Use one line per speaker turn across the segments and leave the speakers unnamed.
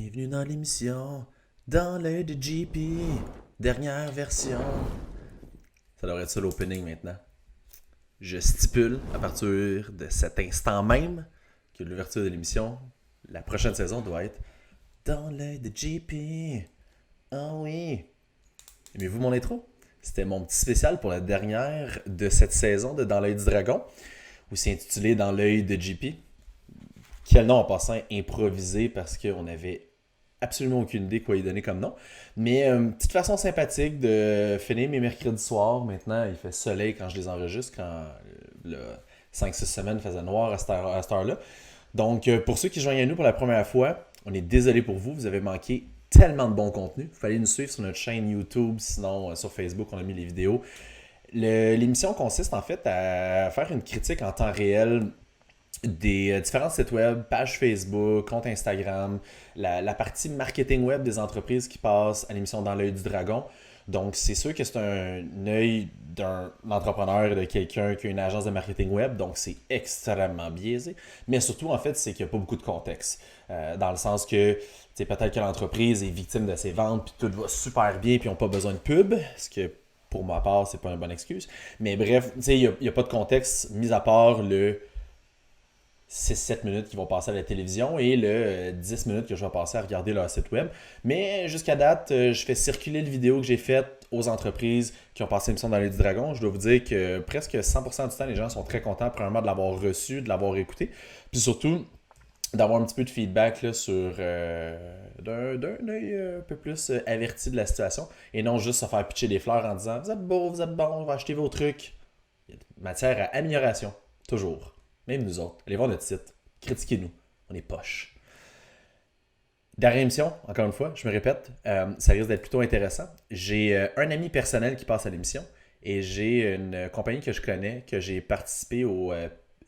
Bienvenue dans l'émission, dans l'œil de JP, dernière version. Ça devrait être ça l'opening maintenant. Je stipule à partir de cet instant même que l'ouverture de l'émission, la prochaine saison doit être dans l'œil de JP. Ah oui. Aimez-vous mon intro? C'était mon petit spécial pour la dernière de cette saison de Dans l'œil du dragon, aussi intitulé Dans l'œil de JP. Quel nom en passant improvisé parce qu'on avait absolument aucune idée quoi y donner comme nom. Mais une petite façon sympathique de finir mes mercredis soirs. Maintenant, il fait soleil quand je les enregistre, quand 5-6 semaines faisait noir à cette heure-là. Donc, pour ceux qui joignent à nous pour la première fois, on est désolé pour vous. Vous avez manqué tellement de bon contenu. Il fallait nous suivre sur notre chaîne YouTube. Sinon, sur Facebook, on a mis les vidéos. L'émission consiste en fait à faire une critique en temps réel des différents sites web, pages Facebook, comptes Instagram, la partie marketing web des entreprises qui passent à l'émission Dans l'œil du dragon. Donc, c'est sûr que c'est un œil d'un entrepreneur, de quelqu'un qui a une agence de marketing web, donc c'est extrêmement biaisé. Mais surtout, en fait, c'est qu'il n'y a pas beaucoup de contexte. Dans le sens que, peut-être que l'entreprise est victime de ses ventes, puis tout va super bien, puis ils n'ont pas besoin de pub, ce que pour ma part, c'est pas une bonne excuse. Mais bref, il n'y a pas de contexte, mis à part le 6-7 minutes qui vont passer à la télévision et le 10 minutes que je vais passer à regarder leur site web. Mais jusqu'à date, je fais circuler le vidéo que j'ai faite aux entreprises qui ont passé l'émission Dans l'œil du dragon. Je dois vous dire que presque 100% du temps, les gens sont très contents, premièrement, de l'avoir reçu, de l'avoir écouté. Puis surtout, d'avoir un petit peu de feedback là, sur d'un œil un peu plus averti de la situation et non juste se faire pitcher des fleurs en disant « Vous êtes beau, vous êtes bon, on va acheter vos trucs. » Il y a matière à amélioration, toujours. Même nous autres. Allez voir notre site. Critiquez-nous. On est poche. Dernière émission, encore une fois, je me répète, ça risque d'être plutôt intéressant. J'ai un ami personnel qui passe à l'émission et j'ai une compagnie que je connais, que j'ai participé au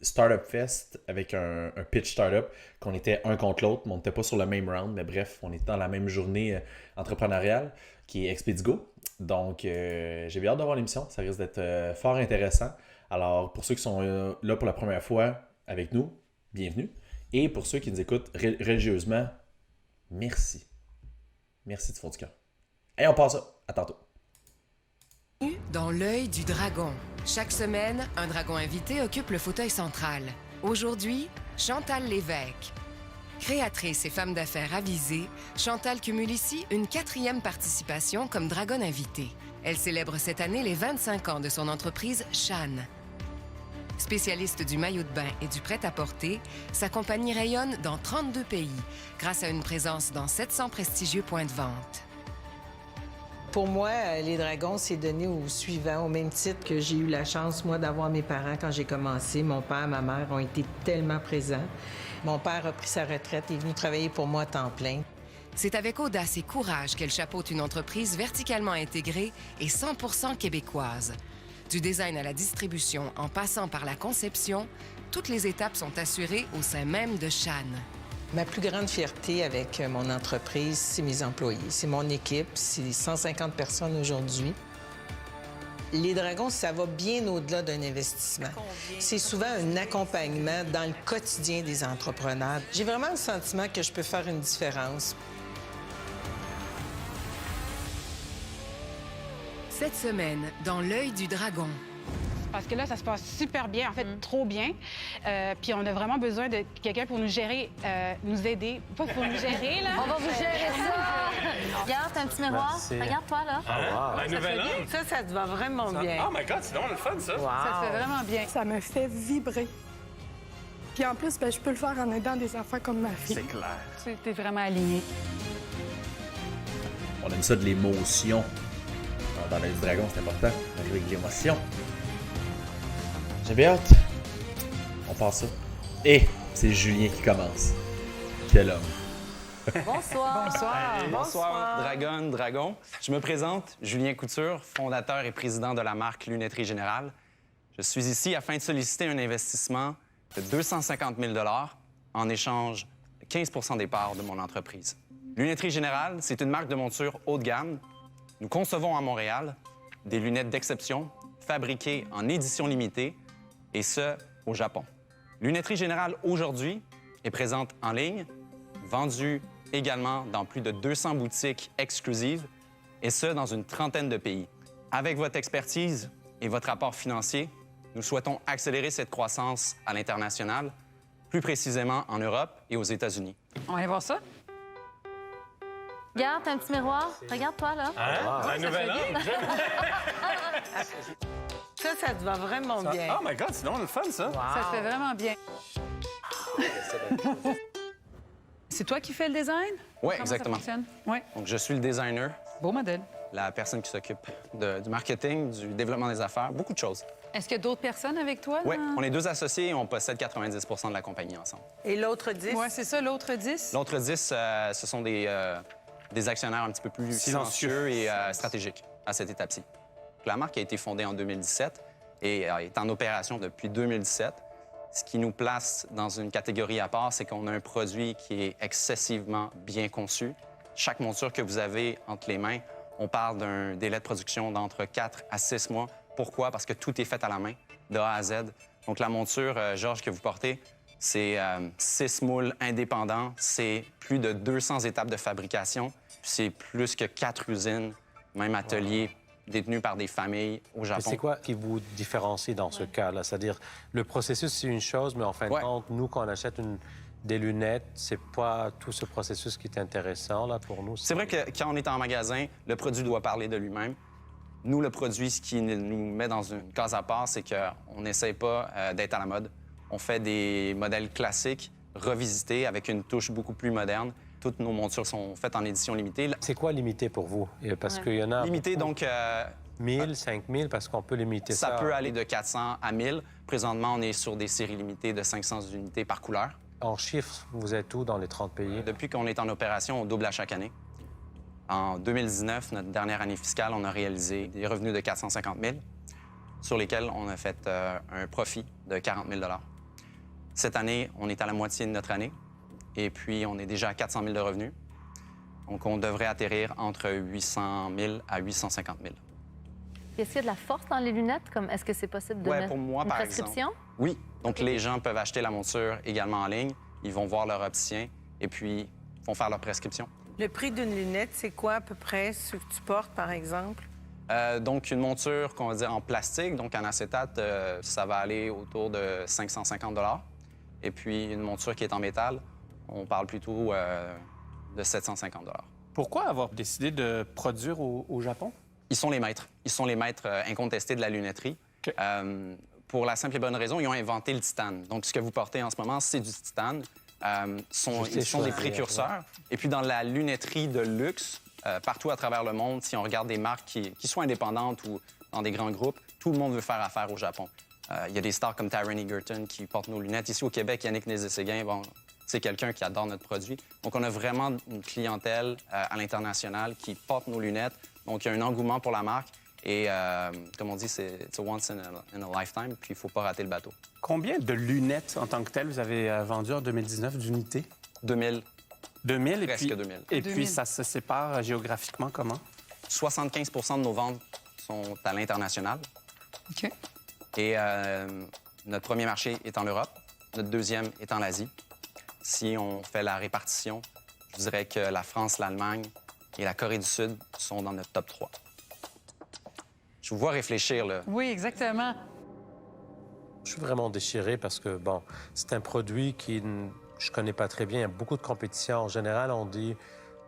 Startup Fest avec un pitch startup, qu'on était un contre l'autre, mais on n'était pas sur le même round, mais bref, on était dans la même journée entrepreneuriale qui est Expedigo. Donc, j'ai bien hâte de voir l'émission. Ça risque d'être fort intéressant. Alors, pour ceux qui sont là pour la première fois avec nous, bienvenue. Et pour ceux qui nous écoutent religieusement, merci. Merci du fond du cœur. Et on passe ça. À tantôt.
Dans l'œil du dragon. Chaque semaine, un dragon invité occupe le fauteuil central. Aujourd'hui, Chantal Lévesque. Créatrice et femme d'affaires avisée, Chantal cumule ici une 4e participation comme dragon invitée. Elle célèbre cette année les 25 ans de son entreprise Shan. Spécialiste du maillot de bain et du prêt-à-porter, sa compagnie rayonne dans 32 pays grâce à une présence dans 700 prestigieux points de vente.
Pour moi, les dragons, c'est donné au suivant, au même titre que j'ai eu la chance, moi, d'avoir mes parents quand j'ai commencé. Mon père, ma mère ont été tellement présents. Mon père a pris sa retraite et est venu travailler pour moi à temps plein.
C'est avec audace et courage qu'elle chapeaute une entreprise verticalement intégrée et 100% québécoise. Du design à la distribution, en passant par la conception, toutes les étapes sont assurées au sein même de Shan.
Ma plus grande fierté avec mon entreprise, c'est mes employés. C'est mon équipe, c'est 150 personnes aujourd'hui. Les dragons, ça va bien au-delà d'un investissement. C'est souvent un accompagnement dans le quotidien des entrepreneurs. J'ai vraiment le sentiment que je peux faire une différence.
Cette semaine, dans l'œil du dragon.
Parce que là, ça se passe super bien, en fait, trop bien. Puis on a vraiment besoin de quelqu'un pour nous gérer, nous aider. Pas pour nous gérer, là.
On va vous gérer ça. Regarde, t'as un petit miroir.
Merci.
Regarde-toi, là.
Ah, la nouvelle âme.
Ça te va vraiment bien.
Oh my God, c'est vraiment le fun, ça.
Wow.
Ça se fait vraiment bien.
Ça me fait vibrer. Puis en plus, je peux le faire en aidant des enfants comme ma fille.
C'est clair.
T'es vraiment aligné.
On aime ça de l'émotion. Dans l'œil du dragon, c'est important. Avec de l'émotion. J'ai bien hâte. On passe ça. Et c'est Julien qui commence. Quel homme.
Bonsoir.
Bonsoir, Dragon. Je me présente, Julien Couture, fondateur et président de la marque Lunetterie Générale. Je suis ici afin de solliciter un investissement de 250 000 en échange de 15 des parts de mon entreprise. Lunetterie Générale, c'est une marque de monture haut de gamme. Nous concevons à Montréal des lunettes d'exception fabriquées en édition limitée, et ce, au Japon. Lunetterie Générale, aujourd'hui, est présente en ligne, vendue également dans plus de 200 boutiques exclusives, et ce, dans une trentaine de pays. Avec votre expertise et votre apport financier, nous souhaitons accélérer cette croissance à l'international, plus précisément en Europe et aux États-Unis.
On va aller voir ça.
Regarde, t'as un petit miroir. Regarde-toi, là.
Hein? Un nouvel angle.
Ça te va vraiment bien.
Oh my God, c'est vraiment le fun, ça.
Ça se fait vraiment bien. C'est toi qui fais le design?
Oui, exactement.
Oui.
Donc, je suis le designer,
Beau modèle.
la personne qui s'occupe du marketing, du développement des affaires, beaucoup de choses.
Est-ce qu'il y a d'autres personnes avec toi?
Oui, on est 2 associés et on possède 90 de la compagnie ensemble.
Et l'autre 10?
Oui, c'est ça, l'autre 10.
L'autre 10, ce sont des actionnaires un petit peu plus silencieux et stratégiques à cette étape-ci. La marque a été fondée en 2017 et est en opération depuis 2017. Ce qui nous place dans une catégorie à part, c'est qu'on a un produit qui est excessivement bien conçu. Chaque monture que vous avez entre les mains, on parle d'un délai de production d'entre 4 à 6 mois. Pourquoi? Parce que tout est fait à la main, de A à Z. Donc, la monture, Georges, que vous portez, c'est 6 moules indépendants, c'est plus de 200 étapes de fabrication, puis c'est plus que 4 usines, même ateliers détenus par des familles au Japon.
C'est quoi qui vous différencie dans ce cas-là? C'est-à-dire, le processus, c'est une chose, mais en fin de compte, nous, quand on achète des lunettes, c'est pas tout ce processus qui est intéressant là, pour nous.
C'est vrai que quand on est en magasin, le produit doit parler de lui-même. Nous, le produit, ce qui nous met dans une case à part, c'est qu'on n'essaye pas d'être à la mode. On fait des modèles classiques, revisités, avec une touche beaucoup plus moderne. Toutes nos montures sont faites en édition limitée.
C'est quoi limité pour vous? Parce qu'il y en a...
Limité, donc...
1000, 5000, parce qu'on peut limiter ça.
Ça peut aller de 400 à 1000. Présentement, on est sur des séries limitées de 500 unités par couleur.
En chiffres, vous êtes où dans les 30 pays?
Depuis qu'on est en opération, on double à chaque année. En 2019, notre dernière année fiscale, on a réalisé des revenus de 450 000, sur lesquels on a fait un profit de 40 000 $. Cette année, on est à la moitié de notre année, et puis on est déjà à 400 000 de revenus. Donc, on devrait atterrir entre 800 000 à 850 000.
Est-ce qu'il y a de la force dans les lunettes? Comme est-ce que c'est possible de mettre
pour moi,
une
par
prescription?
exemple. Oui. Donc, les gens peuvent acheter la monture également en ligne. Ils vont voir leur opticien et puis vont faire leur prescription.
Le prix d'une lunette, c'est quoi à peu près ce que tu portes, par exemple?
Donc, une monture qu'on va dire en plastique, donc en acétate, ça va aller autour de 550 $. Et puis, une monture qui est en métal, on parle plutôt de 750 $.
Pourquoi avoir décidé de produire au Japon?
Ils sont les maîtres. Ils sont les maîtres incontestés de la lunetterie.
Okay.
Pour la simple et bonne raison, ils ont inventé le titane. Donc, ce que vous portez en ce moment, c'est du titane. Ils sont des précurseurs. Et puis, dans la lunetterie de luxe, partout à travers le monde, si on regarde des marques qui soient indépendantes ou dans des grands groupes, tout le monde veut faire affaire au Japon. Il y a des stars comme Taron Egerton qui portent nos lunettes. Ici, au Québec, Yannick Nézet-Séguin, bon, c'est quelqu'un qui adore notre produit. Donc, on a vraiment une clientèle à l'international qui porte nos lunettes. Donc, il y a un engouement pour la marque. Et comme on dit, c'est once in a lifetime, puis il ne faut pas rater le bateau.
Combien de lunettes en tant que telles vous avez vendues en 2019 d'unités?
2000.
2000?
Presque 2000.
Et puis, ça se sépare géographiquement comment?
75 % de nos ventes sont à l'international.
OK.
Et notre premier marché est en Europe. Notre deuxième est en Asie. Si on fait la répartition, je dirais que la France, l'Allemagne et la Corée du Sud sont dans notre top 3. Je vous vois réfléchir, là.
Oui, exactement.
Je suis vraiment déchiré parce que, bon, c'est un produit qui je connais pas très bien. Il y a beaucoup de compétition. En général, on dit,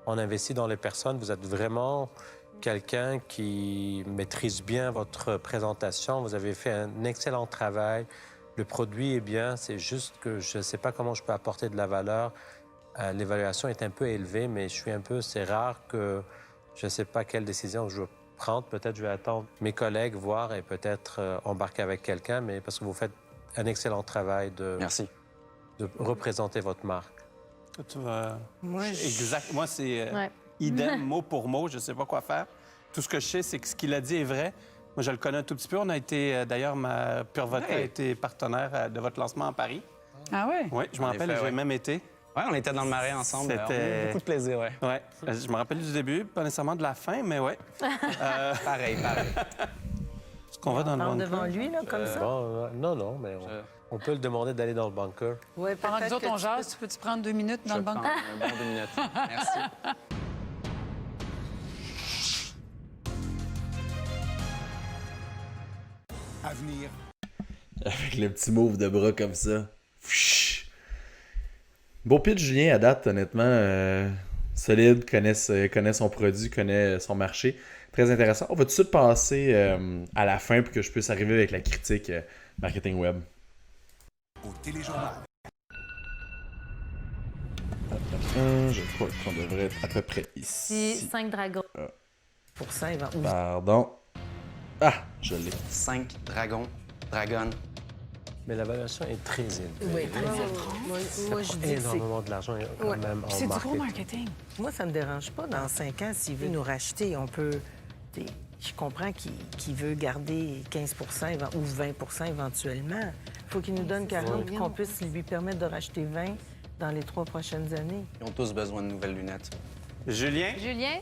on investit dans les personnes. Vous êtes vraiment quelqu'un qui maîtrise bien votre présentation. Vous avez fait un excellent travail. Le produit est bien. C'est juste que je ne sais pas comment je peux apporter de la valeur. L'évaluation est un peu élevée, mais je suis un peu... C'est rare que je ne sais pas quelle décision je dois prendre. Peut-être je vais attendre mes collègues, voir et peut-être embarquer avec quelqu'un, mais parce que vous faites un excellent travail de...
Merci.
De représenter votre marque.
Toi, tu vas...
Exact.
Moi, c'est idem, mot pour mot. Je ne sais pas quoi faire. Tout ce que je sais, c'est que ce qu'il a dit est vrai. Moi, je le connais un tout petit peu. On a été... D'ailleurs, ma Pure Vodka a été partenaire de votre lancement à Paris.
Ah oui?
Oui, je me rappelle, j'ai même été.
Oui, on était dans le marais ensemble. On a eu beaucoup de plaisir, oui.
Oui, je me rappelle du début, pas nécessairement de la fin, mais oui.
Pareil.
qu'on va dans le
Parle
bunker?
devant lui, là, comme ça.
Bon, non, mais on peut le demander d'aller dans le bunker.
Ouais,
Pendant que nous autres, on
tu
jase, tu peux-tu prendre 2 minutes dans
Je
le
prends
bunker?
un bon 2 minutes. Merci.
Avenir.
Avec le petit move de bras comme ça. Pfff. Beau pitch, Julien, à date, honnêtement. Solide, connaît son produit, connaît son marché. Très intéressant. On va tout de suite passer à la fin pour que je puisse arriver avec la critique marketing web.
Au téléjournal.
Je crois qu'on devrait être à peu près
Si
ici.
5 dragons.
pour ça, il va...
Pardon. Ah, je l'ai.
5 dragons, dragonnes.
Mais la valuation est très élevée.
Oui, très bien. Moi, je dis que c'est...
Énormément de l'argent quand
Ouais.
même
C'est
en
du gros
marketing.
marketing.
Moi, ça me dérange pas. Dans 5 ans, s'il veut nous racheter, on peut... Je comprends qu'il veut garder 15 ou 20 éventuellement. Il faut qu'il nous donne 40 pour qu'on puisse lui permettre de racheter 20 dans les 3 prochaines années.
Ils ont tous besoin de nouvelles lunettes.
Julien?
Julien?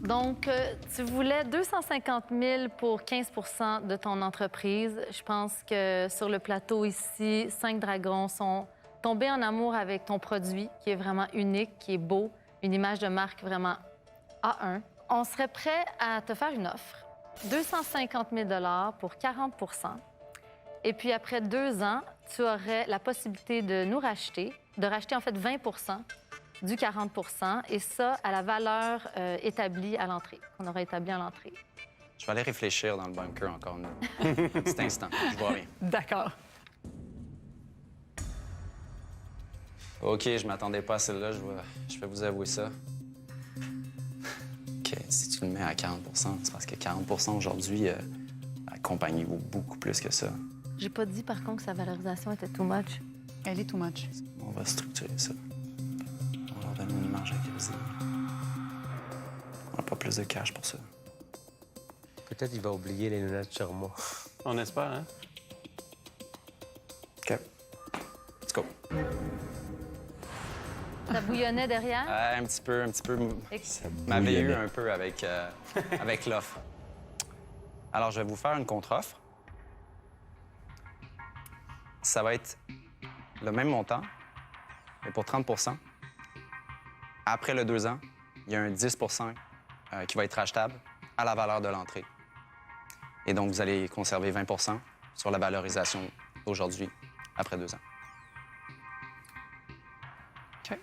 Donc, tu voulais 250 000 pour 15 de ton entreprise. Je pense que sur le plateau ici, 5 dragons sont tombés en amour avec ton produit, qui est vraiment unique, qui est beau, une image de marque vraiment A1. On serait prêt à te faire une offre. 250 000 pour 40 Et puis, après 2 ans, tu aurais la possibilité de nous racheter, de racheter en fait 20 du 40 et ça à la valeur établie à l'entrée, qu'on aurait établie à l'entrée.
Je vais aller réfléchir dans le bunker encore un petit instant. Je vois rien.
D'accord.
OK, je m'attendais pas à celle-là. Je vais vous avouer ça. OK, si tu le mets à 40 c'est parce que 40 aujourd'hui, la compagnie vaut beaucoup plus que ça.
J'ai pas dit, par contre, que sa valorisation était too much.
Elle est too much.
On va structurer ça. On leur donne une marge agressive. On n'a pas plus de cash pour ça.
Peut-être qu'il va oublier les lunettes sur moi.
On espère, hein?
OK. Let's go.
Ça bouillonnait derrière.
Un petit peu.
Ça
M'avait eu
bouillonnait.
un peu avec, avec l'offre. Alors, je vais vous faire une contre-offre. Ça va être le même montant, mais pour 30 Après le 2 ans, il y a un 10 qui va être rachetable à la valeur de l'entrée. Et donc, vous allez conserver 20 sur la valorisation d'aujourd'hui, après 2 ans.
OK.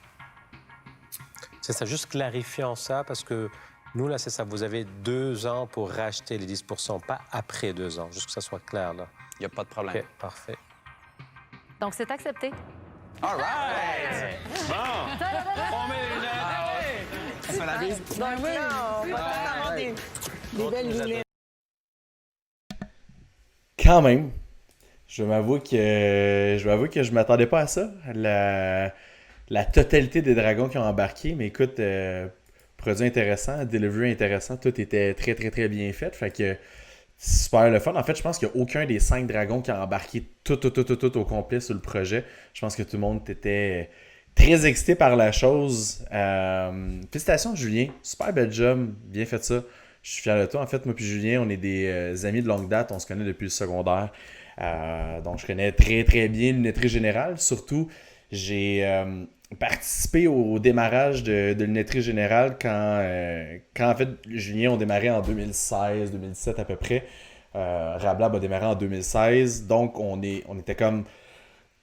C'est ça, juste clarifiant ça, parce que nous, là, c'est ça, vous avez 2 ans pour racheter les 10 pas après 2 ans, juste que ça soit clair, là.
Il n'y a pas de problème.
OK, parfait.
Donc, c'est accepté.
All right! Bon! On met les lunettes! On fait la bise?
Donc là, on va avoir des belles lunettes.
Quand même, je m'avoue que je m'attendais pas à ça. La totalité des dragons qui ont embarqué. Mais écoute, produit intéressant, delivery intéressant, tout était très, très, très bien fait. Fait que super le fun. En fait, je pense qu'il n'y a aucun des 5 dragons qui a embarqué tout au complet sur le projet. Je pense que tout le monde était très excité par la chose. Félicitations, Julien. Super bel job. Bien fait ça. Je suis fier de toi. En fait, moi et Julien, on est des amis de longue date. On se connaît depuis le secondaire. Donc, je connais très, très bien Lunetterie Générale. Surtout, j'ai participé au démarrage de Lunetterie Générale quand, en fait, Julien, on démarrait en 2016, 2017 à peu près. Rablab a démarré en 2016. Donc, on était comme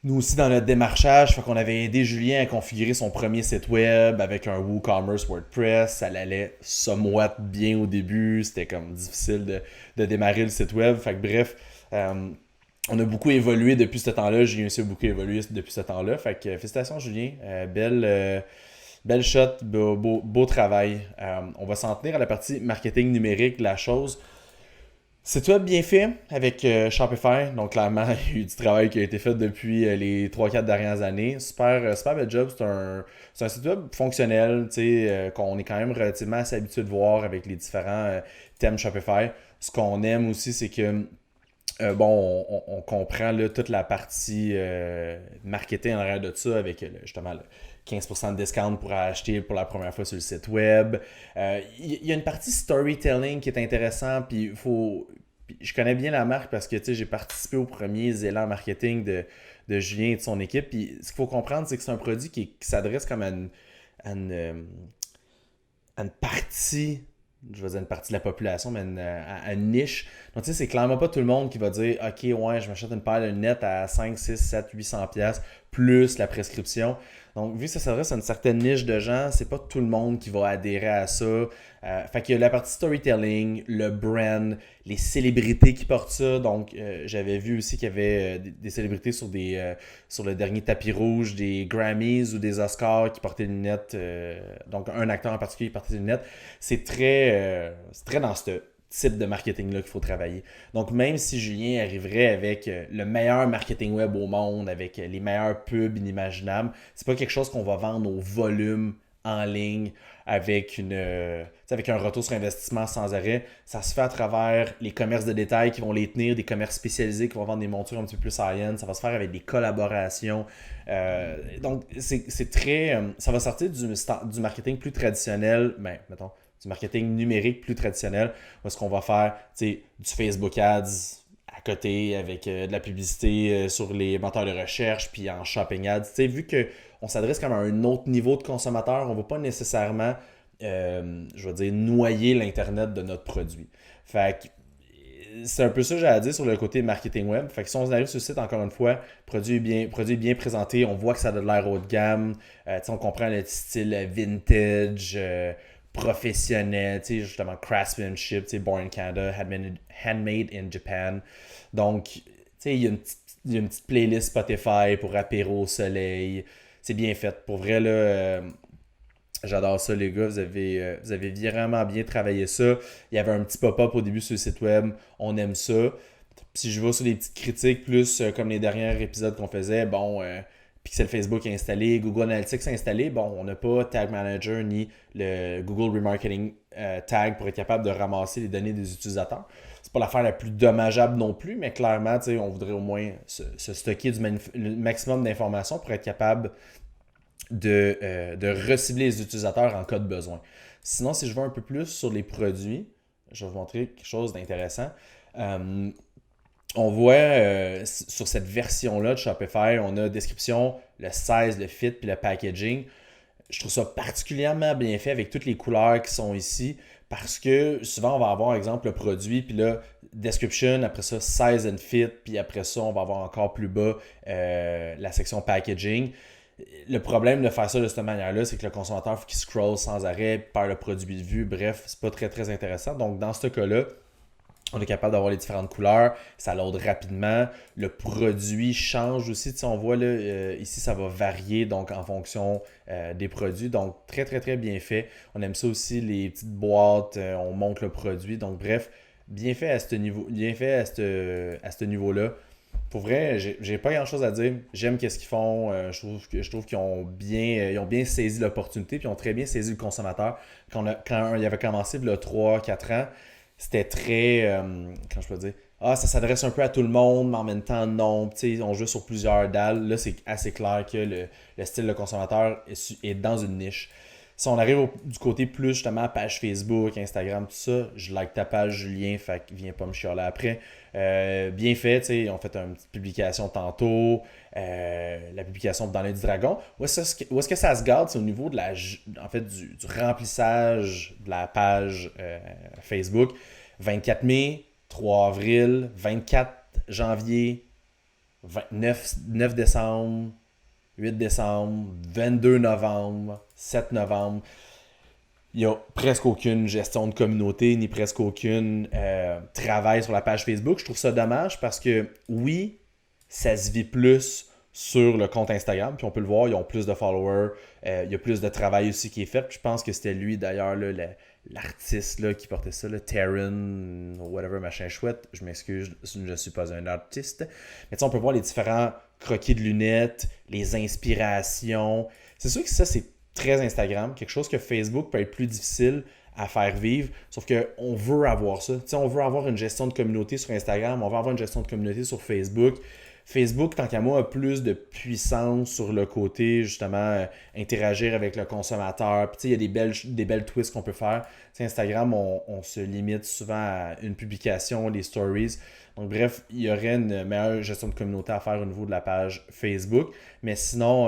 nous aussi dans notre démarchage. Fait qu'on avait aidé Julien à configurer son premier site web avec un WooCommerce WordPress. Ça allait somewhat bien au début. C'était comme difficile de démarrer le site web. Fait que bref, on a beaucoup évolué depuis ce temps-là. Julien aussi a beaucoup évolué depuis ce temps-là. Fait que félicitations, Julien. Belle shot, beau travail. On va s'en tenir à la partie marketing numérique de la chose. C'est tout bien fait avec Shopify. Donc, clairement, il y a eu du travail qui a été fait depuis les 3-4 dernières années. Super bel job. C'est un site web fonctionnel, qu'on est quand même relativement assez habitué de voir avec les différents thèmes Shopify. Ce qu'on aime aussi, c'est que on comprend là, toute la partie marketing en arrière de ça avec justement le 15% de discount pour acheter pour la première fois sur le site web. Il y a une partie storytelling qui est intéressante, puis Puis je connais bien la marque parce que j'ai participé aux premiers élans marketing de Julien et de son équipe. Puis ce qu'il faut comprendre, c'est que c'est un produit qui s'adresse comme à une partie, je vais dire une partie de la population, mais à une niche. Donc, c'est clairement pas tout le monde qui va dire « Ok, ouais, je m'achète une paire de lunettes à 5, 6, 7, 800$ plus la prescription. » Donc, vu que ça s'adresse à une certaine niche de gens, c'est pas tout le monde qui va adhérer à ça. Fait qu'il y a la partie storytelling, le brand, les célébrités qui portent ça. Donc, j'avais vu aussi qu'il y avait des célébrités sur le dernier tapis rouge, des Grammys ou des Oscars qui portaient des lunettes. Donc, un acteur en particulier qui portait des lunettes. C'est très dans ce type de marketing-là qu'il faut travailler. Donc, même si Julien arriverait avec le meilleur marketing web au monde, avec les meilleurs pubs inimaginables, c'est pas quelque chose qu'on va vendre au volume en ligne avec un retour sur investissement sans arrêt. Ça se fait à travers les commerces de détail qui vont les tenir, des commerces spécialisés qui vont vendre des montures un petit peu plus high-end. Ça va se faire avec des collaborations. Donc, c'est très... ça va sortir du marketing plus traditionnel, mettons, du marketing numérique plus traditionnel, où est-ce qu'on va faire du Facebook Ads à côté avec de la publicité sur les moteurs de recherche puis en Shopping Ads. Vu qu'on s'adresse comme à un autre niveau de consommateur, on ne va pas nécessairement, noyer l'Internet de notre produit. Fait que c'est un peu ça que j'ai à dire sur le côté marketing web. Fait que si on arrive sur le site, encore une fois, produit bien présenté, on voit que ça a de l'air haut de gamme, on comprend le style vintage, professionnel, justement craftsmanship, born in Canada, handmade in Japan. Donc, il y a une petite playlist Spotify pour apéro au soleil. C'est bien fait. Pour vrai, là, j'adore ça, les gars. Vous avez vraiment bien travaillé ça. Il y avait un petit pop-up au début sur le site web. On aime ça. Si je vais sur des petites critiques, plus comme les derniers épisodes qu'on faisait, Pixel Facebook est installé, Google Analytics est installé. On n'a pas Tag Manager ni le Google Remarketing Tag pour être capable de ramasser les données des utilisateurs. C'est pas l'affaire la plus dommageable non plus, mais clairement, on voudrait au moins se stocker le maximum d'informations pour être capable de recibler les utilisateurs en cas de besoin. Sinon, si je vais un peu plus sur les produits, je vais vous montrer quelque chose d'intéressant. On voit sur cette version-là de Shopify, on a description, le size, le fit puis le packaging. Je trouve ça particulièrement bien fait avec toutes les couleurs qui sont ici parce que souvent on va avoir, exemple, le produit puis là, description, après ça, size and fit, puis après ça, on va avoir encore plus bas la section packaging. Le problème de faire ça de cette manière-là, c'est que le consommateur, il faut qu'il scroll sans arrêt, perd le produit de vue. Bref, c'est pas très, très intéressant. Donc, dans ce cas-là, on est capable d'avoir les différentes couleurs, ça load rapidement. Le produit change aussi. On voit là, ici, ça va varier donc en fonction des produits. Donc, très, très, très bien fait. On aime ça aussi, les petites boîtes, on monte le produit. Donc, bref, bien fait à ce niveau, bien fait à ce niveau-là. Pour vrai, j'ai pas grand-chose à dire. J'aime qu'est-ce qu'ils font. Je trouve qu'ils ont bien saisi l'opportunité puis ils ont très bien saisi le consommateur. Quand il avait commencé il y a 3-4 ans, c'était très, comment je peux dire, ça s'adresse un peu à tout le monde, mais en même temps, non. On joue sur plusieurs dalles. Là, c'est assez clair que le style de consommateur est dans une niche. Si on arrive du côté plus justement page Facebook, Instagram, tout ça, je like ta page, Julien, fait que viens pas me chialer après. Bien fait, on fait une petite publication tantôt, la publication dans l'œil du dragon. Où est-ce que ça se garde? C'est au niveau de du remplissage de la page Facebook. 24 mai, 3 avril, 24 janvier, 9 décembre, 8 décembre, 22 novembre, 7 novembre. Il n'y a presque aucune gestion de communauté, ni presque aucune travail sur la page Facebook. Je trouve ça dommage parce que oui, ça se vit plus sur le compte Instagram. Puis on peut le voir, ils ont plus de followers. Il y a plus de travail aussi qui est fait. Puis je pense que c'était lui d'ailleurs, là, l'artiste là, qui portait ça, Taryn, whatever, machin chouette. Je m'excuse, je ne suis pas un artiste. Mais on peut voir les différents croquis de lunettes, les inspirations. C'est sûr que ça, c'est très Instagram. Quelque chose que Facebook peut être plus difficile à faire vivre. Sauf qu'on veut avoir ça. On veut avoir une gestion de communauté sur Instagram. On veut avoir une gestion de communauté sur Facebook. Facebook, tant qu'à moi, a plus de puissance sur le côté, justement, interagir avec le consommateur. Puis, tu sais, il y a des belles twists qu'on peut faire. T'sais, Instagram, on se limite souvent à une publication, les stories. Donc, bref, il y aurait une meilleure gestion de communauté à faire au niveau de la page Facebook. Mais sinon,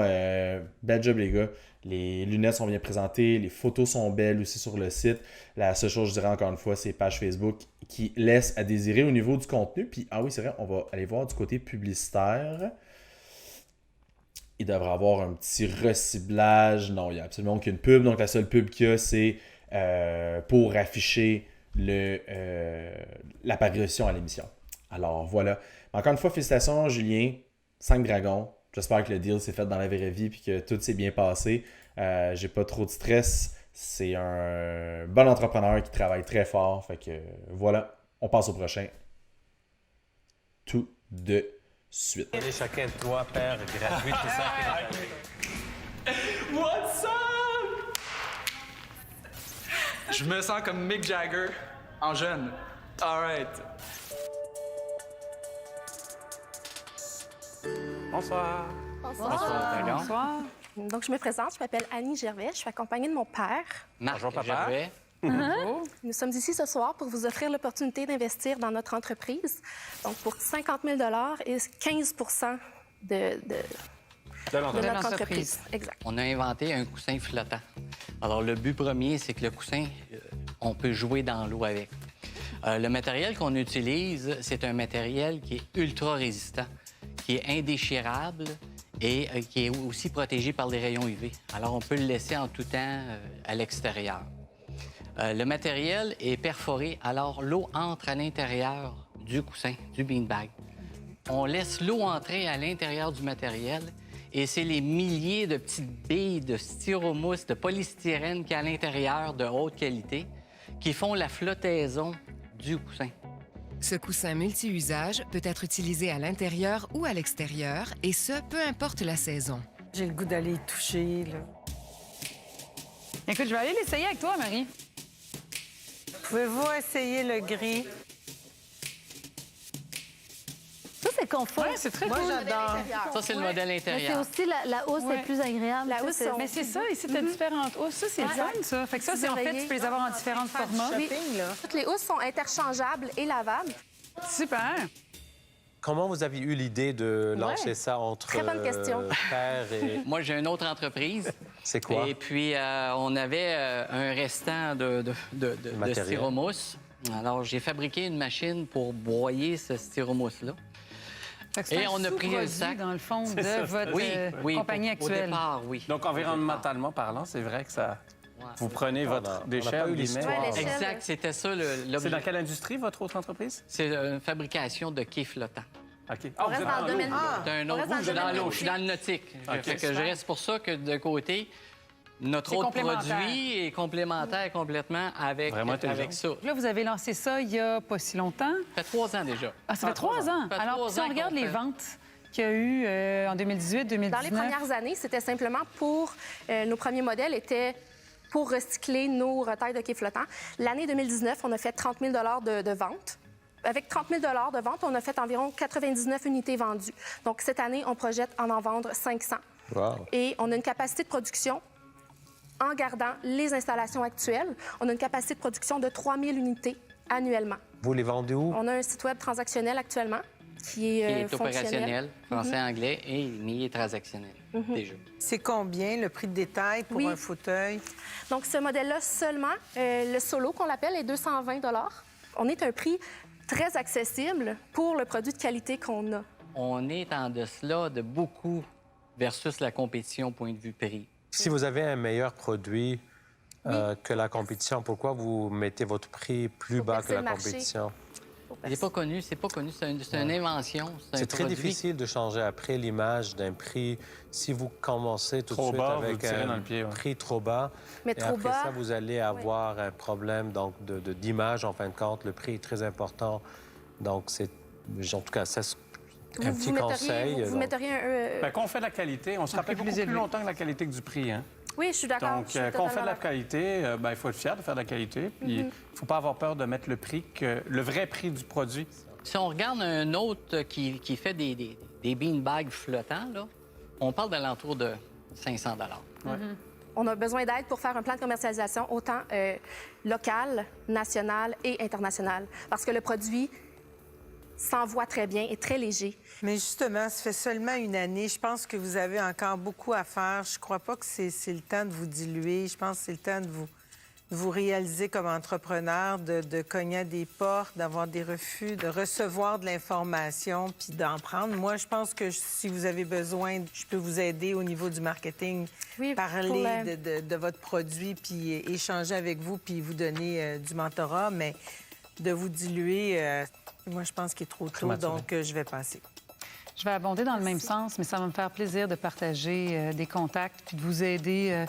bel job, les gars. Les lunettes sont bien présentées, les photos sont belles aussi sur le site. La seule chose, je dirais encore une fois, c'est page Facebook qui laisse à désirer au niveau du contenu. Puis, ah oui, c'est vrai, on va aller voir du côté publicitaire. Il devrait avoir un petit reciblage. Non, il n'y a absolument aucune pub. Donc, la seule pub qu'il y a, c'est pour afficher l'apparition à l'émission. Alors, voilà. Encore une fois, félicitations, Julien. 5 dragons. J'espère que le deal s'est fait dans la vraie vie et que tout s'est bien passé. J'ai pas trop de stress. C'est un bon entrepreneur qui travaille très fort. Fait que voilà, on passe au prochain. Tout de suite.
Et chacun de toi, père, gratuit, tout ça.
What's up? Je me sens comme Mick Jagger en jeune. All right.
Bonsoir.
Bonsoir.
Bonsoir.
Donc, je me présente, je m'appelle Annie Gervais, je suis accompagnée de mon père.
Bonjour, papa.
Nous sommes ici ce soir pour vous offrir l'opportunité d'investir dans notre entreprise. Donc, pour 50 000 et 15 de notre entreprise. Exact.
On a inventé un coussin flottant. Alors, le but premier, c'est que le coussin, on peut jouer dans l'eau avec. Le matériel qu'on utilise, c'est un matériel qui est ultra résistant, qui est indéchirable et qui est aussi protégé par les rayons UV. Alors, on peut le laisser en tout temps à l'extérieur. Le matériel est perforé, alors l'eau entre à l'intérieur du coussin, du beanbag. On laisse l'eau entrer à l'intérieur du matériel et c'est les milliers de petites billes de styromousse, de polystyrène qui est à l'intérieur de haute qualité qui font la flottaison du coussin.
Ce coussin multi-usage peut être utilisé à l'intérieur ou à l'extérieur, et ce, peu importe la saison.
J'ai le goût d'aller y toucher, là. Écoute, je vais aller l'essayer avec toi, Marie.
Pouvez-vous essayer le gris?
Ça, c'est confort.
Oui, c'est très
Moi,
cool.
j'adore.
Ça, c'est le modèle
Mais
intérieur.
c'est aussi la hausse est plus agréable.
La hausse,
Mais c'est ça, ici, tu as différentes hausses. Ça, c'est le fun, ça. Fait que ça, c'est en fait, tu peux les avoir en différents formats.
Shopping, là.
Toutes les housses sont interchangeables et lavables.
Super.
Comment vous avez eu l'idée de lancer ça entre
Très bonne question.
père et...
Moi, j'ai une autre entreprise.
C'est quoi?
Et puis, on avait un restant de
matériel.
styromousse. Alors, j'ai fabriqué une machine pour broyer ce styromousse-là.
Fait que c'est
Et
un
on a pris un
sous-produit,
sac.
dans le fond, de
ça.
votre compagnie
Au
actuelle.
départ, oui.
Donc, environnementalement parlant, c'est vrai que ça... Vous prenez votre déchet,
pas eu
entre guillemets.
l'histoire.
Ouais, l'échelle.
Exact, c'était ça
C'est
l'objet.
dans quelle industrie, votre autre entreprise?
C'est une fabrication de quais flottants.
OK.
On reste dans le domaine.
C'est un
On
autre
reste dans
goût.
le
Je suis dans
domaine
l'eau, je suis dans le nautique. Fait que je reste pour ça que de côté, notre
C'est
autre
complémentaire.
produit est complémentaire complètement avec ça.
Là, vous avez lancé ça il y a pas si longtemps.
Ça fait 3 ans déjà.
Ah, ça fait 3 ans.
Ça fait
Alors,
3
si on
ans
regarde
qu'on
les
fait.
ventes qu'il y a eu en 2018, 2019...
Dans les premières années, c'était simplement pour... nos premiers modèles étaient pour recycler nos retails de quai flottants. L'année 2019, on a fait 30 000 de ventes. Avec 30 000 de ventes, on a fait environ 99 unités vendues. Donc, cette année, on projette en vendre 500.
Wow.
Et on a une capacité de production, en gardant les installations actuelles, on a une capacité de production de 3 000 unités annuellement.
Vous les vendez où?
On a un site web transactionnel actuellement qui est,
Qui est
fonctionnel.
opérationnel, français, anglais, et mais il est transactionnel déjà.
C'est combien le prix de détail pour
Oui.
un fauteuil?
Donc, ce modèle-là seulement, le solo qu'on l'appelle, est 220 $. On est à un prix très accessible pour le produit de qualité qu'on a.
On est en de cela de beaucoup versus la compétition au point de vue prix.
Si vous avez un meilleur produit que la compétition, pourquoi vous mettez votre prix plus bas que
percer
la
le marché.
compétition?
C'est pas connu, c'est une invention.
C'est très
produit.
difficile de changer après l'image d'un prix. Si vous commencez tout
Trop
de suite
bas, vous
avec
tirez dans
un
le pied, ouais.
prix trop bas,
Mais
et
trop
après
bas,
ça, vous allez avoir un problème donc, d'image, en fin de compte. Le prix est très important. Donc, c'est... En tout cas, ça, c'est un petit conseil.
Vous
donc.
metteriez un...
Bien, quand on fait de la qualité, on se rappelle beaucoup plus longtemps que la qualité que du prix, hein?
Oui, je suis d'accord.
Donc,
je suis
quand on fait de
totalement
la
d'accord.
qualité, il faut être fier de faire de la qualité. Puis, il ne faut pas avoir peur de mettre le prix, le vrai prix du produit.
Si on regarde un autre qui fait des beanbags flottants, là, on parle d'alentour de 500
On a besoin d'aide pour faire un plan de commercialisation autant local, national et international. Parce que le produit s'envoie très bien et très léger.
Mais justement, ça fait seulement une année. Je pense que vous avez encore beaucoup à faire. Je crois pas que c'est le temps de vous diluer. Je pense que c'est le temps de vous réaliser comme entrepreneur, de cogner à des portes, d'avoir des refus, de recevoir de l'information puis d'en prendre. Moi, je pense que si vous avez besoin, je peux vous aider au niveau du marketing, parler de votre produit puis échanger avec vous puis vous donner du mentorat, mais de vous diluer, moi, je pense qu'il est trop tôt, donc je vais passer.
Je vais abonder dans le même sens, mais ça va me faire plaisir de partager des contacts puis de vous aider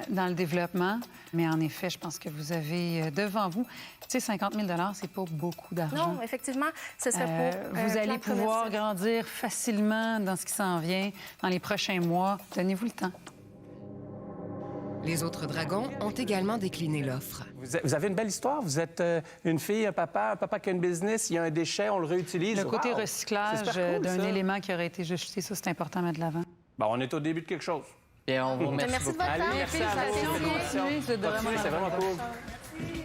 dans le développement. Mais en effet, je pense que vous avez devant vous, tu sais, 50 000 c'est pas beaucoup d'argent.
Non, effectivement, ce serait pour
vous
un
allez
plan
pouvoir
commercial.
grandir facilement dans ce qui s'en vient dans les prochains mois. Donnez-vous le temps.
Les autres dragons ont également décliné l'offre.
Vous avez une belle histoire. Vous êtes une fille, un papa qui a une business, il y a un déchet, on le réutilise.
Le côté
Wow!
recyclage
C'est super cool,
d'un
ça.
élément qui aurait été jeté, ça, c'est important à mettre de l'avant.
Bon, on est au début de quelque chose.
Et on vous remercie
Merci de
beaucoup.
votre temps.
Allez, merci à vous.
Félicitations.
Continuez,
C'est vraiment
c'est vraiment cool.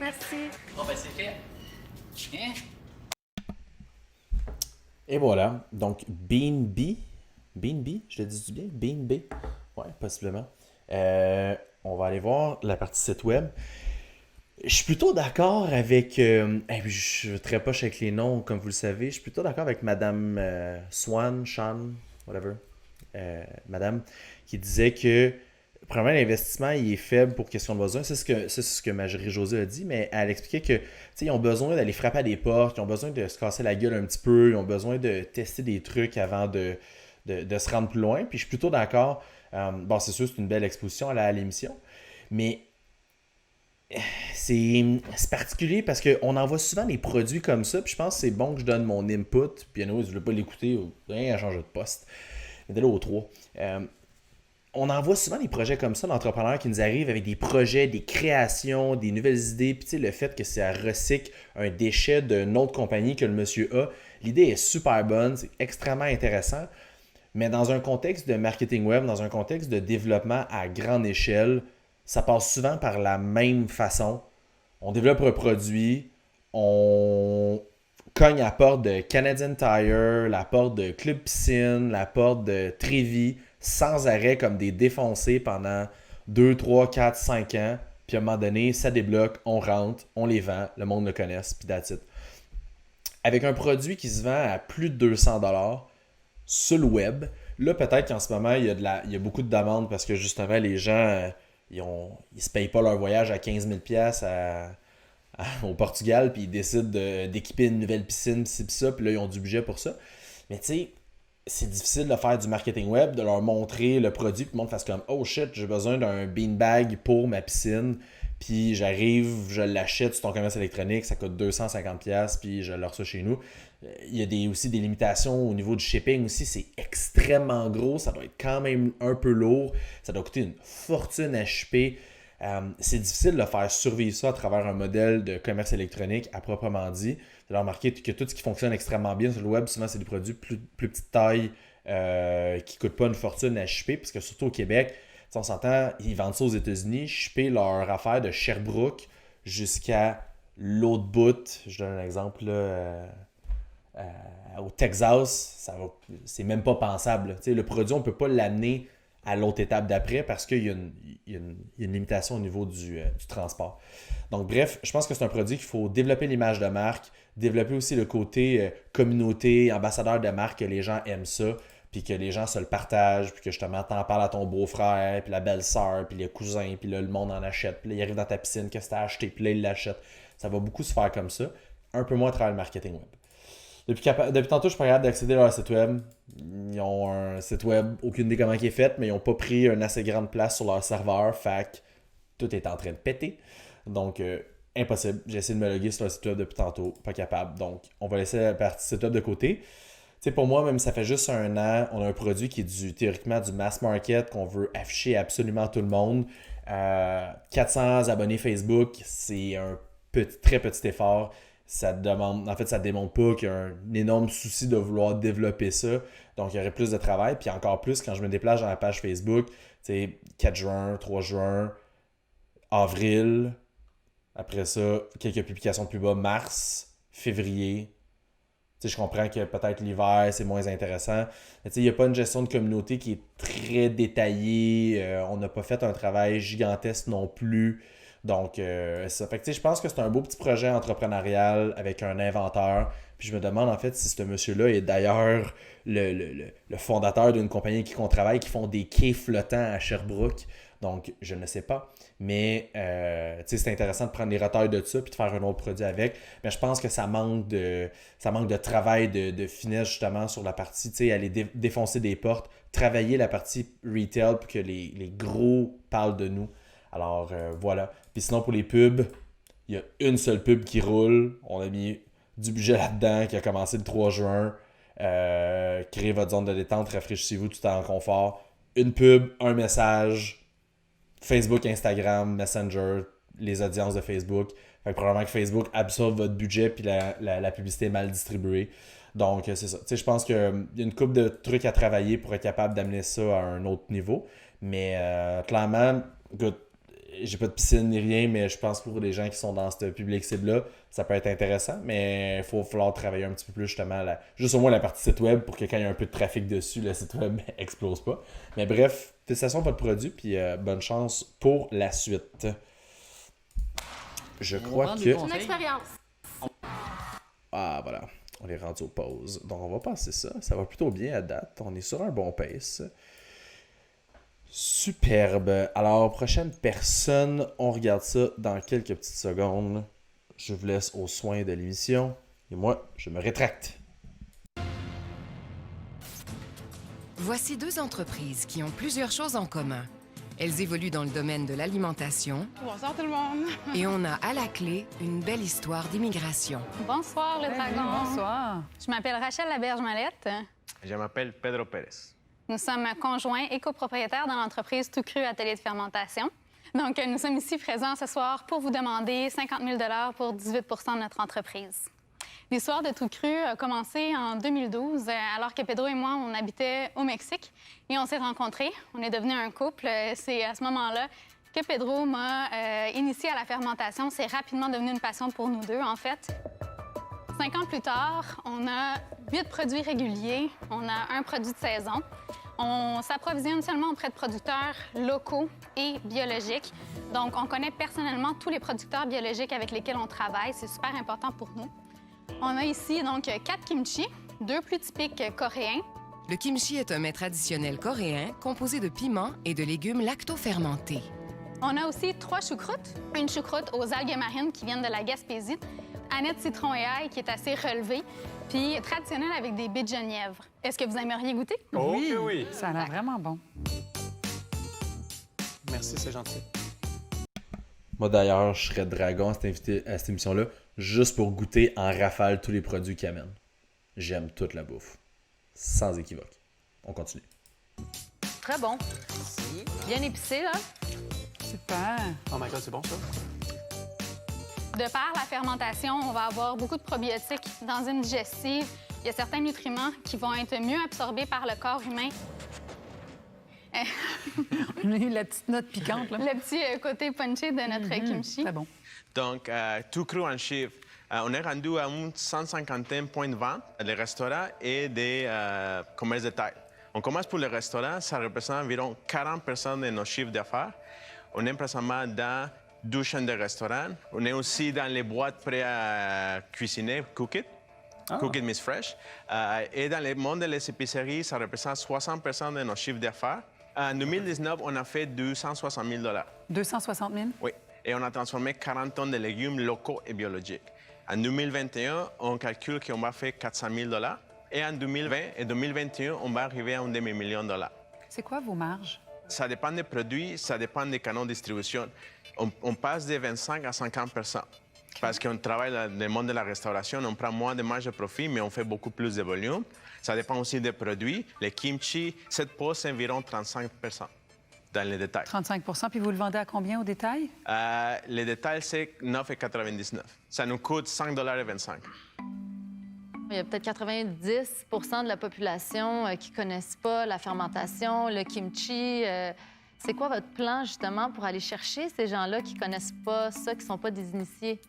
Merci.
Bon, ben, c'est fait. Hein?
Et voilà. Donc, Bean Bee. Bean Bee, je le dis bien? Bean Bee. Ouais, possiblement. On va aller voir la partie site web. Je suis plutôt d'accord avec... je trépoche avec les noms, comme vous le savez. Je suis plutôt d'accord avec Madame Sean, whatever. Madame, qui disait que, premièrement, l'investissement, il est faible pour question de besoin. C'est ce que Marie-Josée a dit, mais elle expliquait que, tu sais, ils ont besoin d'aller frapper à des portes, ils ont besoin de se casser la gueule un petit peu, ils ont besoin de tester des trucs avant de se rendre plus loin. Puis je suis plutôt d'accord. Bon, c'est sûr, c'est une belle exposition à l'émission, mais c'est particulier parce qu'on envoie souvent des produits comme ça, puis je pense que c'est bon que je donne mon input, puis anyway, je ne veux pas l'écouter, rien à changer de poste. Mais de là au 3. On envoie souvent des projets comme ça d'entrepreneurs qui nous arrivent avec des projets, des créations, des nouvelles idées, puis tu sais, le fait que ça recycle un déchet d'une autre compagnie que le monsieur a, l'idée est super bonne, c'est extrêmement intéressant. Mais dans un contexte de marketing web, dans un contexte de développement à grande échelle, ça passe souvent par la même façon. On développe un produit, on cogne à la porte de Canadian Tire, la porte de Club Piscine, la porte de Trévis, sans arrêt comme des défoncés pendant 2, 3, 4, 5 ans. Puis à un moment donné, ça débloque, on rentre, on les vend, le monde le connaisse, puis that's it. Avec un produit qui se vend à plus de 200 $ sur le web, là peut-être qu'en ce moment, il y a beaucoup de demandes parce que justement, les gens, ils se payent pas leur voyage à 15 000 $ au Portugal, puis ils décident d'équiper une nouvelle piscine, ci, pis ça, puis là, ils ont du budget pour ça. Mais tu sais, c'est difficile de faire du marketing web, de leur montrer le produit, puis le monde fasse comme « Oh shit, j'ai besoin d'un beanbag pour ma piscine. » Puis j'arrive, je l'achète sur ton commerce électronique, ça coûte 250 $, puis je le reçois chez nous. Il y a aussi des limitations au niveau du shipping aussi, c'est extrêmement gros, ça doit être quand même un peu lourd, ça doit coûter une fortune à shipper. C'est difficile de faire survivre ça à travers un modèle de commerce électronique à proprement dit. Vous avez remarqué que tout ce qui fonctionne extrêmement bien sur le web, souvent c'est des produits plus petite taille qui ne coûtent pas une fortune à shipper, parce que surtout au Québec, on s'entend, ils vendent ça aux États-Unis, shipper leur affaire de Sherbrooke jusqu'à l'autre bout. Je donne un exemple là, au Texas, c'est même pas pensable. Le produit, on ne peut pas l'amener à l'autre étape d'après parce qu'il y a une limitation au niveau du transport. Donc bref, je pense que c'est un produit qu'il faut développer l'image de marque, développer aussi le côté communauté, ambassadeur de marque, que les gens aiment ça, puis que les gens se le partagent, puis que justement t'en parles à ton beau-frère, puis la belle-sœur, puis les cousins, puis là le monde en achète, puis là il arrive dans ta piscine, qu'est-ce que t'as acheté, puis là il l'achète. Ça va beaucoup se faire comme ça, un peu moins à travers le marketing web. Depuis tantôt, je suis pas capable d'accéder à leur site web. Ils ont un site web, aucune idée comment il est fait, mais ils n'ont pas pris une assez grande place sur leur serveur, fait que tout est en train de péter. Donc, impossible. J'ai essayé de me loguer sur leur site web depuis tantôt, pas capable. Donc, on va laisser la partie site web de côté. Tu sais, pour moi, même ça fait juste un an, on a un produit qui est théoriquement du mass market, qu'on veut afficher à absolument tout le monde. 400 abonnés Facebook, c'est un très petit effort. Ça démontre pas qu'il y a un énorme souci de vouloir développer ça. Donc, il y aurait plus de travail. Puis encore plus quand je me déplace dans la page Facebook, tu sais, 4 juin, 3 juin, avril. Après ça, quelques publications plus bas, mars, février. Tu sais, je comprends que peut-être l'hiver, c'est moins intéressant. Mais tu sais, il n'y a pas une gestion de communauté qui est très détaillée. On n'a pas fait un travail gigantesque non plus. Donc, ça fait que, tu sais, je pense que c'est un beau petit projet entrepreneurial avec un inventeur. Puis je me demande, en fait, si ce monsieur-là est d'ailleurs le fondateur d'une compagnie qui travaille, qui font des quais flottants à Sherbrooke. Donc, je ne sais pas. Mais, tu sais, c'est intéressant de prendre les retails de ça puis de faire un autre produit avec. Mais je pense que ça manque de travail, de finesse, justement, sur la partie, tu sais, aller défoncer des portes, travailler la partie retail pour que les gros parlent de nous. Alors, voilà. Puis sinon, pour les pubs, il y a une seule pub qui roule. On a mis du budget là-dedans qui a commencé le 3 juin. Créez votre zone de détente, rafraîchissez-vous tout en confort. Une pub, un message, Facebook, Instagram, Messenger, les audiences de Facebook. Fait que probablement que Facebook absorbe votre budget puis la publicité est mal distribuée. Donc, c'est ça. Tu sais, je pense qu'il y a une couple de trucs à travailler pour être capable d'amener ça à un autre niveau. Mais clairement, écoute, j'ai pas de piscine ni rien, mais je pense que pour les gens qui sont dans ce public cible-là, ça peut être intéressant, mais il va falloir travailler un petit peu plus justement, juste au moins la partie site web pour que quand il y a un peu de trafic dessus, le site web explose pas. Mais bref, félicitations pour votre produit, puis bonne chance pour la suite. Je crois que...
Une expérience.
Ah, voilà. On est rendu aux pauses. Donc, on va passer ça. Ça va plutôt bien à date. On est sur un bon pace. Superbe. Alors, prochaine personne, on regarde ça dans quelques petites secondes. Je vous laisse aux soins de l'émission. Et moi, je me rétracte.
Voici deux entreprises qui ont plusieurs choses en commun. Elles évoluent dans le domaine de l'alimentation.
Bonsoir tout le monde.
Et on a à la clé une belle histoire d'immigration.
Bonsoir, les dragons.
Bonsoir.
Je m'appelle Rachel Laberge-Mallette.
Je m'appelle Pedro Pérez.
Nous sommes conjoints et copropriétaires dans l'entreprise Tout Cru Atelier de fermentation. Donc, nous sommes ici présents ce soir pour vous demander 50 000 $ pour 18 de notre entreprise. L'histoire de Tout Cru a commencé en 2012, alors que Pedro et moi, on habitait au Mexique et on s'est rencontrés. On est devenus un couple. C'est à ce moment-là que Pedro m'a initié à la fermentation. C'est rapidement devenu une passion pour nous deux, en fait. 5 ans plus tard, on a 8 produits réguliers. On a un produit de saison. On s'approvisionne seulement auprès de producteurs locaux et biologiques. Donc, on connaît personnellement tous les producteurs biologiques avec lesquels on travaille. C'est super important pour nous. On a ici, donc, 4 kimchi, 2 plus typiques coréens.
Le kimchi est un mets traditionnel coréen composé de piments et de légumes lacto-fermentés.
On a aussi 3 choucroutes. Une choucroute aux algues marines qui viennent de la Gaspésie, aneth, citron et ail qui est assez relevée, puis traditionnelle avec des baies de genièvre. Est-ce que vous aimeriez goûter?
Oh, oui, oui.
Ça a l'air vraiment bon.
Merci, c'est gentil.
Moi, d'ailleurs, je serais dragon à cette émission-là juste pour goûter en rafale tous les produits qu'ils amènent. J'aime toute la bouffe. Sans équivoque. On continue.
Très bon. Bien épicé, là.
Super.
Oh my God, c'est bon, ça?
De par la fermentation, on va avoir beaucoup de probiotiques, d'enzymes digestives. Il y a certains nutriments qui vont être mieux absorbés par le corps humain.
On a eu la petite note piquante, là.
Le petit côté punché de notre kimchi.
C'est bon.
Donc, Tout Cru en chiffres, on est rendu à une 150 points de vente des restaurants et des commerces de taille. On commence pour les restaurants, ça représente environ 40% de nos chiffres d'affaires. On est présentement dans 12 chaînes de restaurants. On est aussi dans les boîtes prêtes à cuisiner, Cook It. Cook It Means Fresh. Et dans le monde des épiceries, ça représente 60% de nos chiffres d'affaires. En 2019, on a fait 260 000 $.
260 000?
Oui. Et on a transformé 40 tonnes de légumes locaux et biologiques. En 2021, on calcule qu'on va faire 400 000 $. Et en 2020 et 2021, on va arriver à un demi-million de $.
C'est quoi vos marges?
Ça dépend des produits, ça dépend des canaux de distribution. On passe de 25 à 50%. Parce qu'on travaille dans le monde de la restauration, on prend moins de marge de profit, mais on fait beaucoup plus de volume. Ça dépend aussi des produits. Les kimchi, cette pause, c'est environ 35% dans les détails.
35 puis vous le vendez à combien au détail?
Les détails, c'est 9,99 $. Ça nous coûte 5,25 $.
Il y a peut-être 90 de la population qui ne connaissent pas la fermentation, le kimchi. C'est quoi votre plan, justement, pour aller chercher ces gens-là qui ne connaissent pas ça, qui ne sont pas des initiés?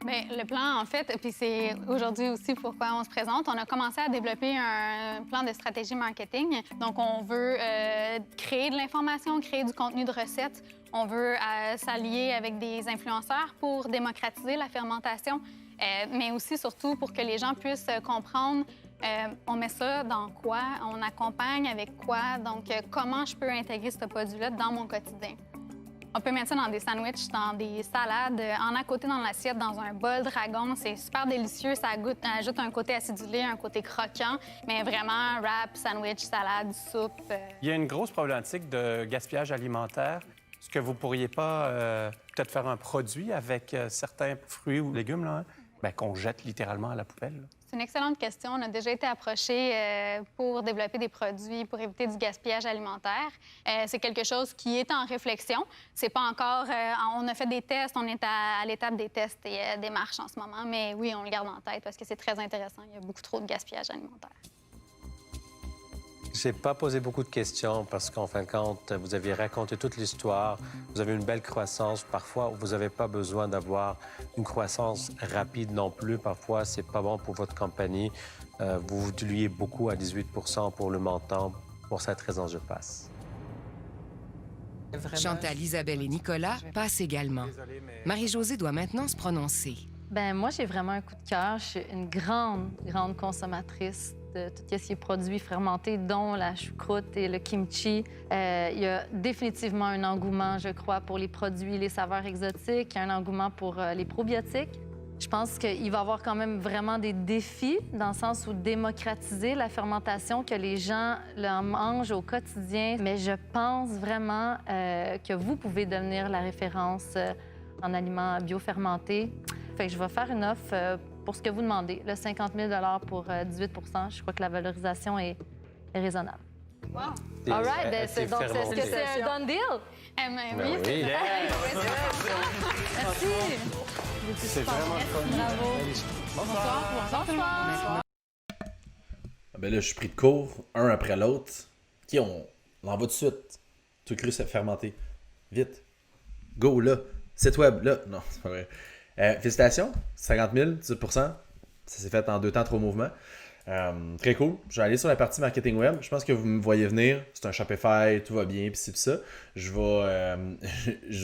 Bien, le plan, en fait, puis c'est aujourd'hui aussi pourquoi on se présente, on a commencé à développer un plan de stratégie marketing. Donc, on veut créer de l'information, créer du contenu de recettes. On veut s'allier avec des influenceurs pour démocratiser la fermentation, mais aussi, surtout, pour que les gens puissent comprendre on met ça dans quoi, on accompagne avec quoi, donc comment je peux intégrer ce produit-là dans mon quotidien. On peut mettre ça dans des sandwichs, dans des salades, en à côté dans l'assiette, dans un bol dragon. C'est super délicieux. Ça ajoute un côté acidulé, un côté croquant, mais vraiment wrap, sandwich, salade, soupe.
Il y a une grosse problématique de gaspillage alimentaire. Est-ce que vous pourriez pas peut-être faire un produit avec certains fruits ou légumes là, qu'on jette littéralement à la poubelle? Là?
C'est une excellente question. On a déjà été approchés pour développer des produits pour éviter du gaspillage alimentaire. C'est quelque chose qui est en réflexion. C'est pas encore... on a fait des tests, on est à l'étape des tests et des marches en ce moment, mais oui, on le garde en tête parce que c'est très intéressant. Il y a beaucoup trop de gaspillage alimentaire.
Je n'ai pas posé beaucoup de questions parce qu'en fin de compte, vous aviez raconté toute l'histoire. Vous avez une belle croissance. Parfois, vous n'avez pas besoin d'avoir une croissance rapide non plus. Parfois, ce n'est pas bon pour votre compagnie. Vous vous diluez beaucoup à 18 % pour le montant. Pour cette raison, je passe.
Chantal, Isabelle et Nicolas passent également. Marie-Josée doit maintenant se prononcer.
Ben moi, j'ai vraiment un coup de cœur. Je suis une grande consommatrice de tout ce qui est produits fermentés, dont la choucroute et le kimchi. Il y a définitivement un engouement, je crois, pour les produits, les saveurs exotiques. Il y a un engouement pour les probiotiques. Je pense qu'il va y avoir quand même vraiment des défis dans le sens où démocratiser la fermentation, que les gens le mangent au quotidien. Mais je pense vraiment que vous pouvez devenir la référence en aliments biofermentés. Fait que je vais faire une offre pour ce que vous demandez, le 50 000 pour 18 % Je crois que la valorisation est raisonnable.
Wow!
All right, ben, c'est un done deal?
Oui, c'est
oui.
Merci.
C'est vraiment le fun.
Bravo.
Bonsoir tout le monde.
Ben là, je suis pris de court, un après l'autre. OK, on en va tout de suite. Tout cru, c'est fermenté. Vite. Go, là. Site web, là. Non, c'est pas vrai. Félicitations, 50 000, 18 %. Ça s'est fait en 2 temps, 3 mouvements. Très cool. Je vais aller sur la partie marketing web. Je pense que vous me voyez venir. C'est un Shopify, tout va bien, puis ci, puis ça. Je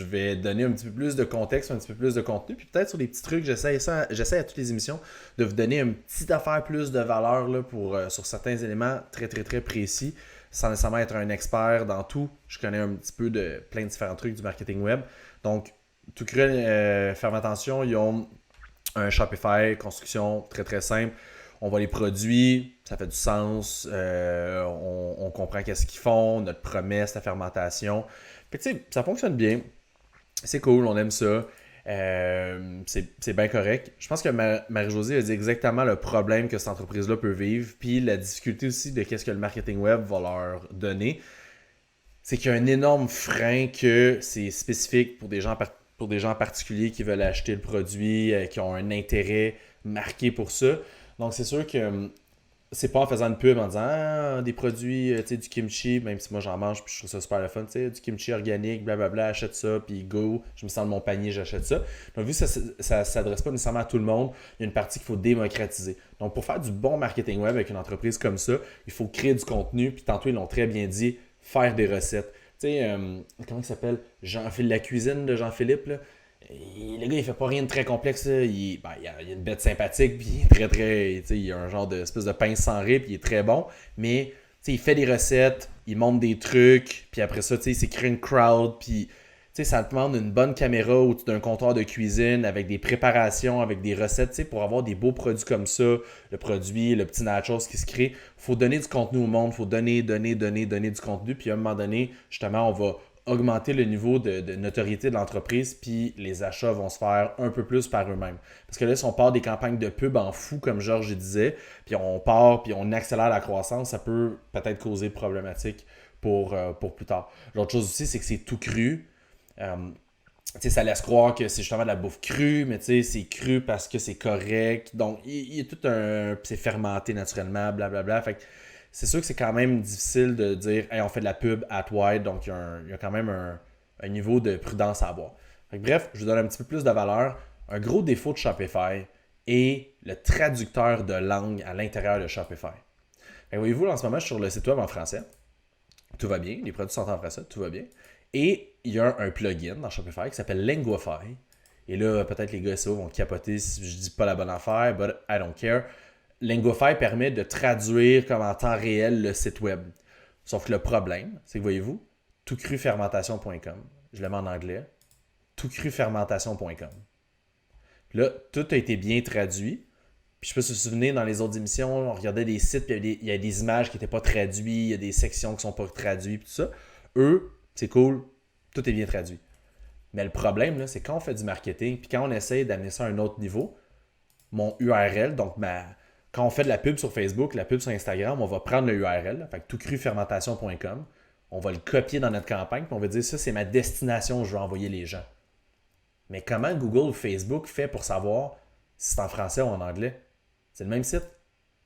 vais donner un petit peu plus de contexte, un petit peu plus de contenu, puis peut-être sur des petits trucs. J'essaie à toutes les émissions de vous donner une petite affaire plus de valeur là, sur certains éléments très, très, très précis, sans nécessairement être un expert dans tout. Je connais un petit peu de plein de différents trucs du marketing web. Donc, tout cru, fermentation, ils ont un Shopify, construction très, très simple. On voit les produits, ça fait du sens, on comprend qu'est-ce qu'ils font, notre promesse, la fermentation. Puis tu sais, ça fonctionne bien, c'est cool, on aime ça, c'est bien correct. Je pense que Marie-Josée a dit exactement le problème que cette entreprise-là peut vivre, puis la difficulté aussi de qu'est-ce que le marketing web va leur donner. C'est qu'il y a un énorme frein que c'est spécifique pour des gens particuliers qui veulent acheter le produit, qui ont un intérêt marqué pour ça. Donc, c'est sûr que c'est pas en faisant une pub en disant des produits, tu sais, du kimchi, même si moi j'en mange puis je trouve ça super le fun, tu sais, du kimchi organique, blablabla, achète ça, puis go, je me sens dans mon panier, j'achète ça. Donc, vu que ça s'adresse pas nécessairement à tout le monde, il y a une partie qu'il faut démocratiser. Donc, pour faire du bon marketing web avec une entreprise comme ça, il faut créer du contenu, puis tantôt ils l'ont très bien dit, faire des recettes. Tu sais, comment il s'appelle? La cuisine de Jean-Philippe, là. Le gars, il fait pas rien de très complexe. Il a une bête sympathique, puis il est très, très... Il a un genre d'espèce de pince sans riz, puis il est très bon. Mais il fait des recettes, il monte des trucs, puis après ça, il s'est créé une crowd, puis ça demande une bonne caméra au-dessus d'un comptoir de cuisine avec des préparations, avec des recettes, pour avoir des beaux produits comme ça, le produit, le petit nachos qui se crée. Il faut donner du contenu au monde, il faut donner du contenu, puis à un moment donné, justement, on va augmenter le niveau de notoriété de l'entreprise, puis les achats vont se faire un peu plus par eux-mêmes. Parce que là, si on part des campagnes de pub en fou, comme Georges disait, puis on accélère la croissance, ça peut peut-être causer problématique pour plus tard. L'autre chose aussi, c'est que c'est tout cru. ça laisse croire que c'est justement de la bouffe crue, mais c'est cru parce que c'est correct. Donc, il y a tout un... c'est fermenté naturellement, blablabla. Fait que c'est sûr que c'est quand même difficile de dire « Hey, on fait de la pub at wide », donc il y a quand même un niveau de prudence à avoir. Fait que, bref, je vous donne un petit peu plus de valeur. Un gros défaut de Shopify est le traducteur de langue à l'intérieur de Shopify. Fait que voyez-vous, en ce moment, je suis sur le site web en français. Tout va bien, les produits sont en français, tout va bien. Et il y a un plugin dans Shopify qui s'appelle Linguify. Et là, peut-être les gars SEO vont capoter si je dis pas la bonne affaire, but I don't care. Linguify permet de traduire comme en temps réel le site web. Sauf que le problème, c'est que voyez-vous, toutcrufermentation.com, je le mets en anglais, toutcrufermentation.com. Là, tout a été bien traduit. Puis je peux se souvenir, dans les autres émissions, on regardait des sites, puis il y a des images qui n'étaient pas traduites, il y a des sections qui ne sont pas traduites, puis tout ça. Eux, c'est cool, tout est bien traduit. Mais le problème, là, c'est quand on fait du marketing, puis quand on essaye d'amener ça à un autre niveau, mon URL, donc quand on fait de la pub sur Facebook, la pub sur Instagram, on va prendre le URL, fait que toutcrufermentation.com, on va le copier dans notre campagne, puis on va dire ça, c'est ma destination où je veux envoyer les gens. Mais comment Google ou Facebook fait pour savoir si c'est en français ou en anglais? C'est le même site.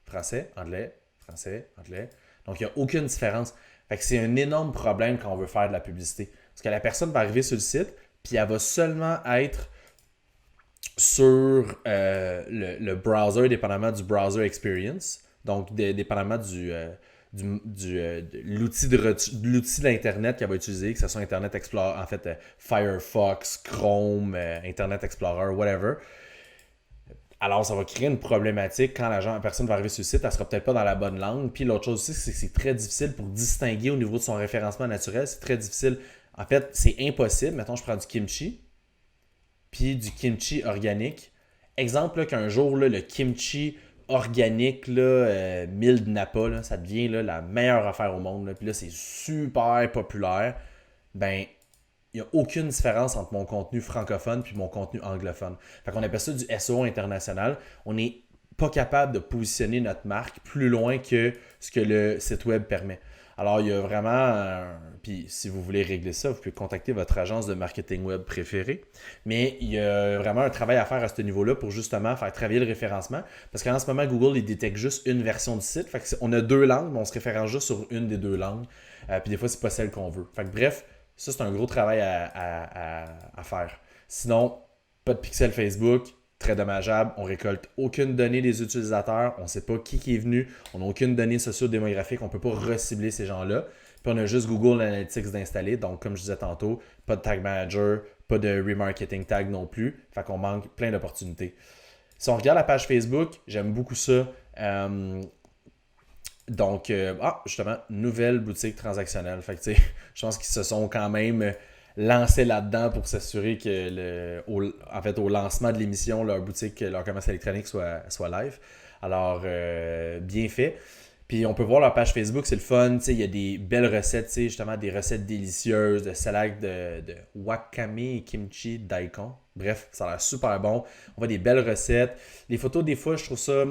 Français, anglais, français, anglais. Donc, il n'y a aucune différence. Fait que c'est un énorme problème quand on veut faire de la publicité. Parce que la personne va arriver sur le site, puis elle va seulement être sur le browser, dépendamment du browser experience. Donc, dépendamment de l'outil d'Internet qu'elle va utiliser, que ce soit Internet Explorer, en fait, Firefox, Chrome, Internet Explorer, whatever. Alors, ça va créer une problématique quand la personne va arriver sur le site, elle ne sera peut-être pas dans la bonne langue. Puis l'autre chose aussi, c'est que c'est très difficile pour distinguer au niveau de son référencement naturel. C'est très difficile. En fait, c'est impossible. Mettons, je prends du kimchi, puis du kimchi organique. Exemple, là, qu'un jour, là, le kimchi organique, là, Mild Napa, là, ça devient là, la meilleure affaire au monde. Là. Puis là, c'est super populaire. Ben, il n'y a aucune différence entre mon contenu francophone puis mon contenu anglophone. Fait qu'on appelle ça du SEO international. On n'est pas capable de positionner notre marque plus loin que ce que le site web permet. Alors, il y a vraiment... Puis, si vous voulez régler ça, vous pouvez contacter votre agence de marketing web préférée. Mais il y a vraiment un travail à faire à ce niveau-là pour justement faire travailler le référencement. Parce qu'en ce moment, Google, il détecte juste une version du site. Fait qu'on a 2 langues, mais on se référence juste sur une des 2 langues. Puis des fois, c'est pas celle qu'on veut. Fait que bref, ça, c'est un gros travail à faire. Sinon, pas de pixel Facebook, très dommageable. On récolte aucune donnée des utilisateurs. On ne sait pas qui est venu. On n'a aucune donnée socio-démographique. On ne peut pas recibler ces gens-là. Puis on a juste Google Analytics d'installer. Donc, comme je disais tantôt, pas de tag manager, pas de remarketing tag non plus. Fait qu'on manque plein d'opportunités. Si on regarde la page Facebook, j'aime beaucoup ça. Donc, justement, nouvelle boutique transactionnelle. Fait que, je pense qu'ils se sont quand même lancés là-dedans pour s'assurer que, au lancement de l'émission, leur boutique, leur commerce électronique soit live. Alors, bien fait. Puis, on peut voir leur page Facebook, c'est le fun. Il y a des belles recettes, justement, des recettes délicieuses de salade de wakame et kimchi daikon. Bref, ça a l'air super bon. On voit des belles recettes. Les photos, des fois, je trouve ça,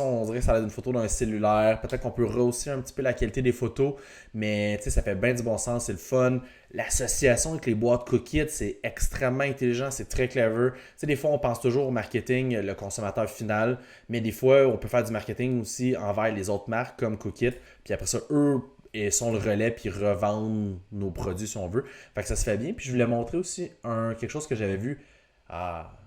on dirait que ça a l'air d'une photo d'un cellulaire. Peut-être qu'on peut rehausser un petit peu la qualité des photos, mais ça fait bien du bon sens, c'est le fun. L'association avec les boîtes Cookit, c'est extrêmement intelligent, c'est très clever. Des fois, on pense toujours au marketing, le consommateur final, mais des fois, on peut faire du marketing aussi envers les autres marques comme Cookit. Puis après ça, eux sont le relais puis revendent nos produits si on veut. Fait que ça se fait bien. Puis je voulais montrer aussi quelque chose que j'avais vu.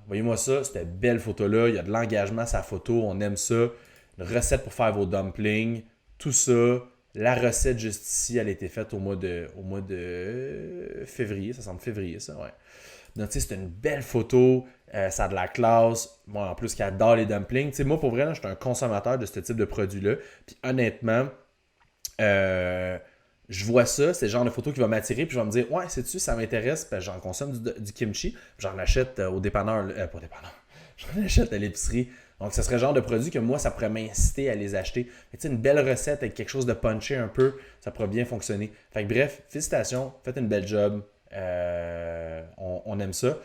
Voyez-moi ça, cette belle photo-là. Il y a de l'engagement sa photo, on aime ça. Une recette pour faire vos dumplings, tout ça. La recette juste ici, elle a été faite au mois de février. Ça semble février, ça, ouais. Donc, c'est une belle photo. Ça a de la classe. Moi, en plus, qui adore les dumplings. Moi, pour vrai, là, je suis un consommateur de ce type de produit-là. Puis honnêtement, je vois ça, c'est le genre de photo qui va m'attirer, puis je vais me dire, ouais, sais-tu, ça m'intéresse, puis j'en consomme du kimchi, j'en achète au dépanneur, pas au dépanneur, j'en achète à l'épicerie. Donc, ce serait le genre de produit que moi, ça pourrait m'inciter à les acheter. Mais une belle recette avec quelque chose de punché un peu, ça pourrait bien fonctionner. Fait que bref, félicitations, faites une belle job, on aime ça.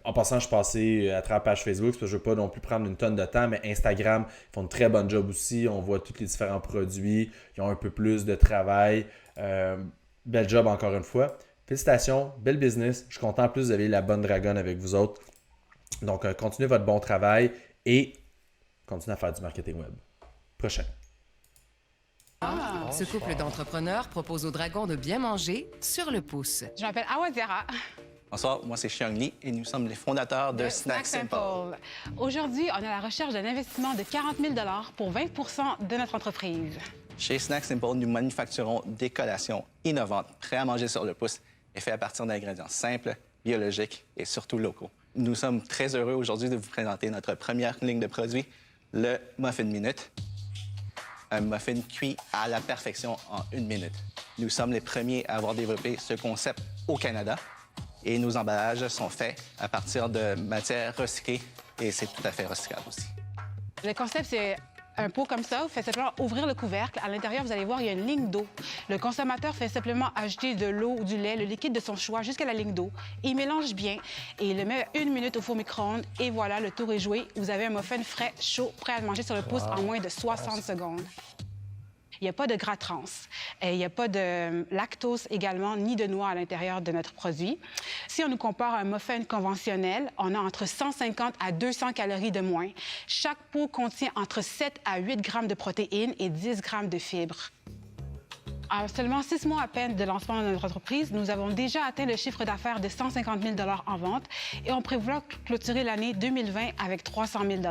En passant, je suis passé à travers la page Facebook, parce que je ne veux pas non plus prendre une tonne de temps, mais Instagram, ils font une très bonne job aussi. On voit tous les différents produits, ils ont un peu plus de travail. Belle job encore une fois. Félicitations, belle business. Je suis content. En plus, vous avez la bonne dragonne avec vous autres. Donc, continuez votre bon travail et continuez à faire du marketing web. Prochain.
Ce couple d'entrepreneurs propose aux dragons de bien manger sur le pouce.
Je m'appelle Awadiara.
Bonsoir, moi c'est Xiang Li et nous sommes les fondateurs de Snack Simple.
Aujourd'hui, on est à la recherche d'un investissement de 40 000 pour 20 de notre entreprise.
Chez Snack Simple, nous manufacturons des collations innovantes, prêtes à manger sur le pouce et faites à partir d'ingrédients simples, biologiques et surtout locaux. Nous sommes très heureux aujourd'hui de vous présenter notre première ligne de produits, le Muffin Minute. Un muffin cuit à la perfection en 1 minute. Nous sommes les premiers à avoir développé ce concept au Canada et nos emballages sont faits à partir de matières recyclées et c'est tout à fait recyclable aussi.
Le concept, c'est un pot comme ça. Vous faites simplement ouvrir le couvercle. À l'intérieur, vous allez voir, il y a une ligne d'eau. Le consommateur fait simplement ajouter de l'eau ou du lait, le liquide de son choix, jusqu'à la ligne d'eau. Il mélange bien et il le met 1 minute au four micro-ondes. Et voilà, le tour est joué. Vous avez un muffin frais, chaud, prêt à manger sur le pouce en moins de 60 secondes. Il n'y a pas de gras trans. Il n'y a pas de lactose également, ni de noix à l'intérieur de notre produit. Si on nous compare à un muffin conventionnel, on a entre 150 à 200 calories de moins. Chaque pot contient entre 7 à 8 grammes de protéines et 10 grammes de fibres. En seulement 6 mois à peine de lancement de notre entreprise, nous avons déjà atteint le chiffre d'affaires de 150 000 en vente et on prévoit clôturer l'année 2020 avec 300 000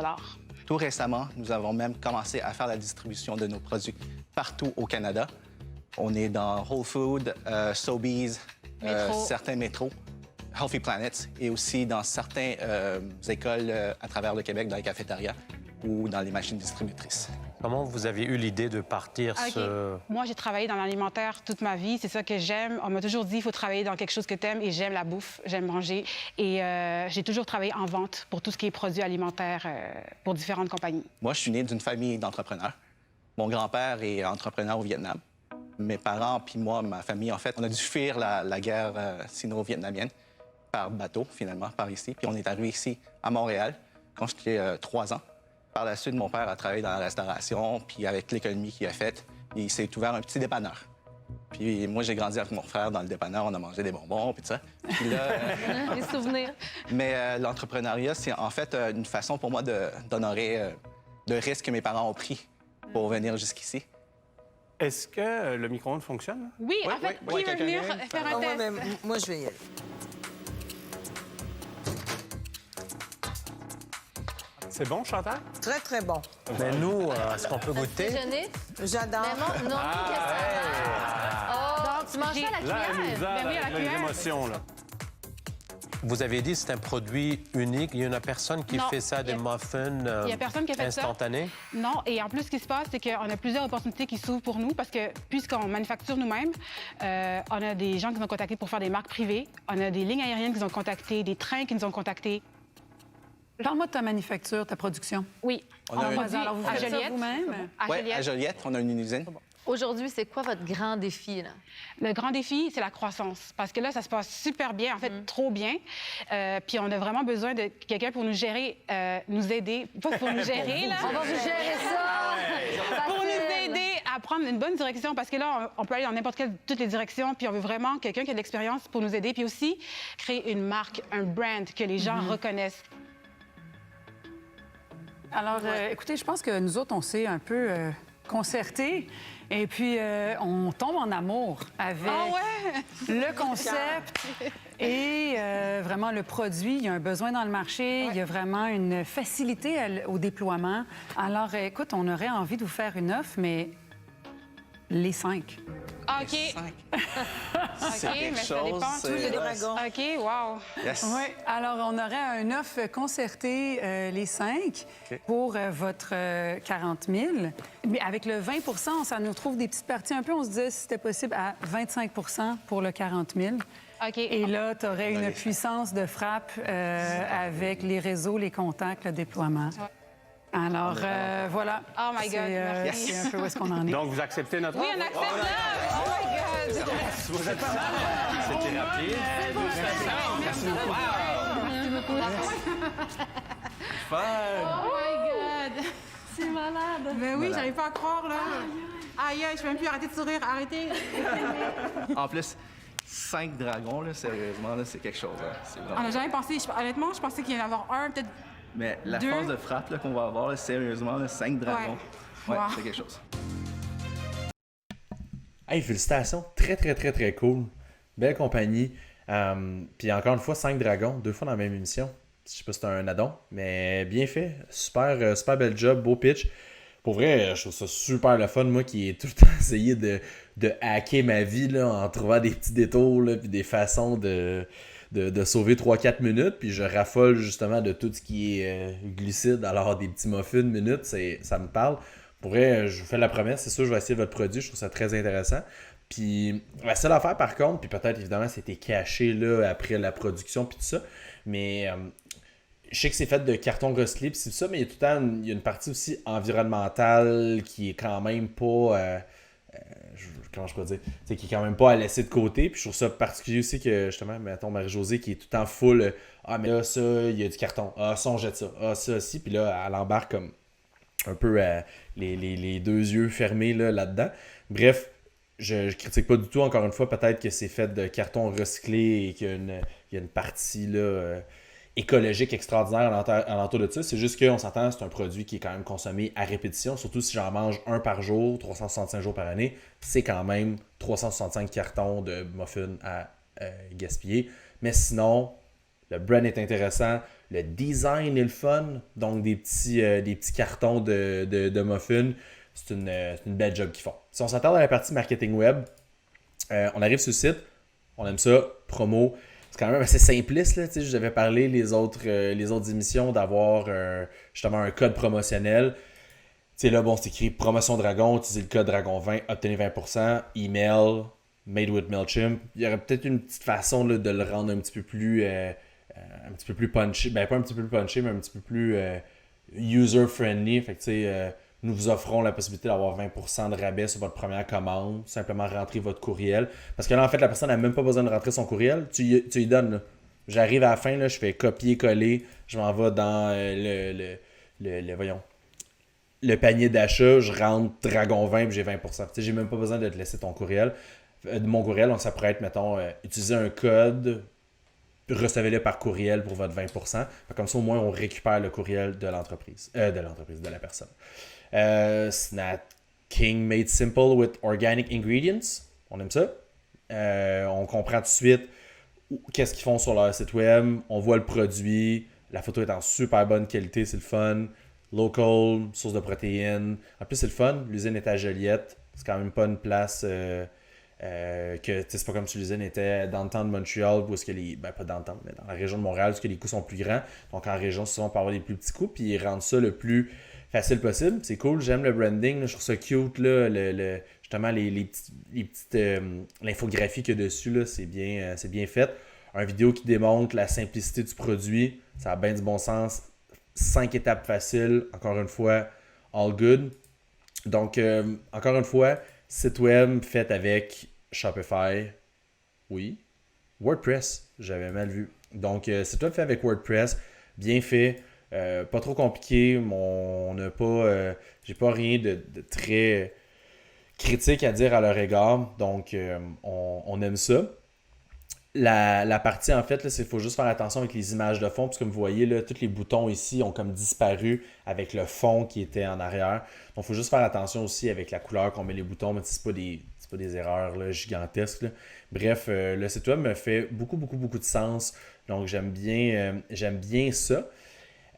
Tout récemment, nous avons même commencé à faire la distribution de nos produits partout au Canada. On est dans Whole Foods, Sobeys, certains métros, Healthy Planets et aussi dans certaines écoles à travers le Québec, dans les cafétérias ou dans les machines distributrices.
Comment vous avez eu l'idée de partir
Moi, j'ai travaillé dans l'alimentaire toute ma vie. C'est ça que j'aime. On m'a toujours dit qu'il faut travailler dans quelque chose que tu aimes et j'aime la bouffe, j'aime manger. Et j'ai toujours travaillé en vente pour tout ce qui est produits alimentaires pour différentes compagnies.
Moi, je suis né d'une famille d'entrepreneurs. Mon grand-père est entrepreneur au Vietnam. Mes parents, puis moi, ma famille, en fait, on a dû fuir la guerre sino-vietnamienne par bateau, finalement, par ici. Puis on est arrivé ici, à Montréal, quand j'étais 3 ans. Par la suite, mon père a travaillé dans la restauration, puis avec l'économie qu'il a faite, il s'est ouvert un petit dépanneur. Puis moi, j'ai grandi avec mon frère dans le dépanneur, on a mangé des bonbons, puis tout ça. Puis là,
Les souvenirs.
Mais l'entrepreneuriat, c'est en fait une façon pour moi d'honorer le risque que mes parents ont pris pour venir jusqu'ici.
Est-ce que le micro-ondes fonctionne?
Oui, en fait, qui veut venir faire un test?
Moi, je vais y aller.
C'est bon, Chantal?
Très, très bon.
Mais nous, est-ce qu'on peut goûter?
Déjeuner?
J'adore.
Non, Oh, tu manges à la
Là, elle
cuillère?
nous a
Ben oui, à la cuillère.
l'émotion, là.
Vous avez dit que c'est un produit unique. Il y en a personne qui
Non,
fait ça, des muffins
il y a personne qui a fait ça.
instantanés?
Non, et en plus, ce qui se passe, c'est qu'on a plusieurs opportunités qui s'ouvrent pour nous parce que, puisqu'on manufacture nous-mêmes, on a des gens qui nous ont contactés pour faire des marques privées, on a des lignes aériennes qui nous ont contactés, des trains qui nous ont contactés.
Parle-moi de ta manufacture, ta production.
Oui.
On a
produit
Alors, vous
à
faites ça
Joliette.
vous-même?
Oui, à Joliette, on a une usine.
Aujourd'hui, c'est quoi votre grand défi, là?
Le grand défi, c'est la croissance. Parce que là, ça se passe super bien, en fait, trop bien. Puis on a vraiment besoin de quelqu'un pour nous gérer, nous aider. Pas pour nous gérer, là.
On va vous gérer ça!
Pour nous aider à prendre une bonne direction. Parce que là, on peut aller dans n'importe quelle, toutes les directions. Puis on veut vraiment quelqu'un qui a de l'expérience pour nous aider. Puis aussi, créer une marque, un brand que les gens reconnaissent.
Alors, écoutez, je pense que nous autres, on s'est un peu concertés. Et puis, on tombe en amour avec le concept et vraiment le produit. Il y a un besoin dans le marché. Il y a vraiment une facilité au déploiement. Alors, écoute, on aurait envie de vous faire une offre, mais les 5.
OK.
C'est
OK, mais
quelque
ça
chose,
dépend.
c'est-
Tous les dragons. OK, wow.
Yes.
Oui, alors on aurait une offre concertée, les 5, pour votre 40 000. Mais avec le 20 ça nous trouve des petites parties un peu. On se disait si c'était possible à 25 pour le 40 000.
OK.
Et là, tu aurais une puissance de frappe avec les réseaux, les contacts, le déploiement. Alors, voilà.
Oh my God,
C'est un peu où est-ce qu'on en est.
Donc, vous acceptez notre
Oui, on accepte là. Oh my God.
Vous êtes pas mal.
C'était rapide.
Merci beaucoup. Oh my God.
C'est malade!
Ben oui, j'arrive pas à croire, là. Aïe, aïe, je peux même plus arrêter de sourire. Arrêtez.
En plus, 5 dragons, là, sérieusement, là, c'est quelque chose. Hein. C'est vraiment...
On n'a jamais pensé, honnêtement, je pensais qu'il y en avait un, peut-être.
Mais la
2.
force de frappe là, qu'on va avoir, là, sérieusement, là, 5 dragons, ouais,
Wow.
c'est quelque chose.
Hey, félicitations. Très, très, très, très cool. Belle compagnie. Puis encore une fois, 5 dragons, 2 fois dans la même émission. Je sais pas si c'est un addon, mais bien fait. Super, super bel job, beau pitch. Pour vrai, je trouve ça super le fun, moi qui ai tout le temps essayé de hacker ma vie là, en trouvant des petits détours là, puis des façons de sauver 3-4 minutes. Puis je raffole justement de tout ce qui est glucide. Alors des petits muffins minutes, ça me parle. Pour vrai, je vous fais la promesse, c'est sûr je vais essayer votre produit, je trouve ça très intéressant. Puis la seule affaire par contre, puis peut-être évidemment c'était caché là après la production puis tout ça, mais je sais que c'est fait de carton recyclé puis c'est tout ça, mais il y a tout le temps il y a une partie aussi environnementale qui est quand même pas comment je peux dire, qui est quand même pas à laisser de côté. Puis je trouve ça particulier aussi que justement, mettons Marie-Josée qui est tout le temps full ah mais là ça, il y a du carton, ah ça on jette ça, ah ça aussi, puis là elle embarque comme un peu les deux yeux fermés là-dedans. Bref, je critique pas du tout, encore une fois, peut-être que c'est fait de carton recyclé et qu'il y a une partie là, écologique extraordinaire alentour de ça. C'est juste qu'on s'entend, c'est un produit qui est quand même consommé à répétition, surtout si j'en mange un par jour, 365 jours par année, c'est quand même 365 cartons de muffins à gaspiller. Mais sinon, le brand est intéressant, le design est le fun, donc des petits cartons de muffins, c'est une belle job qu'ils font. Si on s'attarde à la partie marketing web, on arrive sur le site, on aime ça, promo, c'est quand même assez simpliste, là, je vous avais parlé les autres émissions d'avoir justement un code promotionnel. Là, bon, c'est écrit promotion Dragon, utilisez le code Dragon20, obtenez 20%, email, made with MailChimp. Il y aurait peut-être une petite façon là, de le rendre un petit peu plus punchy, ben pas un petit peu plus punchy, mais un petit peu plus user-friendly. Fait que nous vous offrons la possibilité d'avoir 20% de rabais sur votre première commande. Simplement rentrer votre courriel. Parce que là, en fait, la personne n'a même pas besoin de rentrer son courriel. Tu lui donnes. Là. J'arrive à la fin, là, je fais copier-coller. Je m'en vais dans le panier d'achat. Je rentre Dragon 20 et j'ai 20%. J'ai même pas besoin de te laisser ton courriel. De mon courriel, donc ça pourrait être, mettons, utiliser un code, recevez-le par courriel pour votre 20%. Comme ça, au moins, on récupère le courriel de l'entreprise, de la personne. Snack King made simple with organic ingredients. On aime ça. On comprend tout de suite qu'est-ce qu'ils font sur leur site web. On voit le produit. La photo est en super bonne qualité, c'est le fun. Local, source de protéines. En plus, c'est le fun. L'usine est à Joliette. C'est quand même pas une place c'est pas comme si l'usine était dans le temps de Montréal, où est-ce que pas dans le temps, mais dans la région de Montréal, où est-ce que les coûts sont plus grands. Donc en région, souvent, on peut avoir des plus petits coûts, puis ils rendent ça le plus facile possible. C'est cool, j'aime le branding, là, je trouve ça cute, là, justement, les petites l'infographie qu'il y a dessus, là, c'est bien fait. Un vidéo qui démontre la simplicité du produit, ça a bien du bon sens. 5 étapes faciles, encore une fois, all good. Donc, encore une fois, site web fait avec Shopify, oui. WordPress, j'avais mal vu. Donc, site web fait avec WordPress, bien fait, pas trop compliqué. J'ai pas rien de très critique à dire à leur égard. Donc, on aime ça. La partie, en fait, il faut juste faire attention avec les images de fond, parce que comme vous voyez, là, tous les boutons ici ont comme disparu avec le fond qui était en arrière. Donc, il faut juste faire attention aussi avec la couleur qu'on met les boutons, mais c'est pas des erreurs là, gigantesques. Là. Bref, le site web me fait beaucoup de sens. Donc, j'aime bien ça.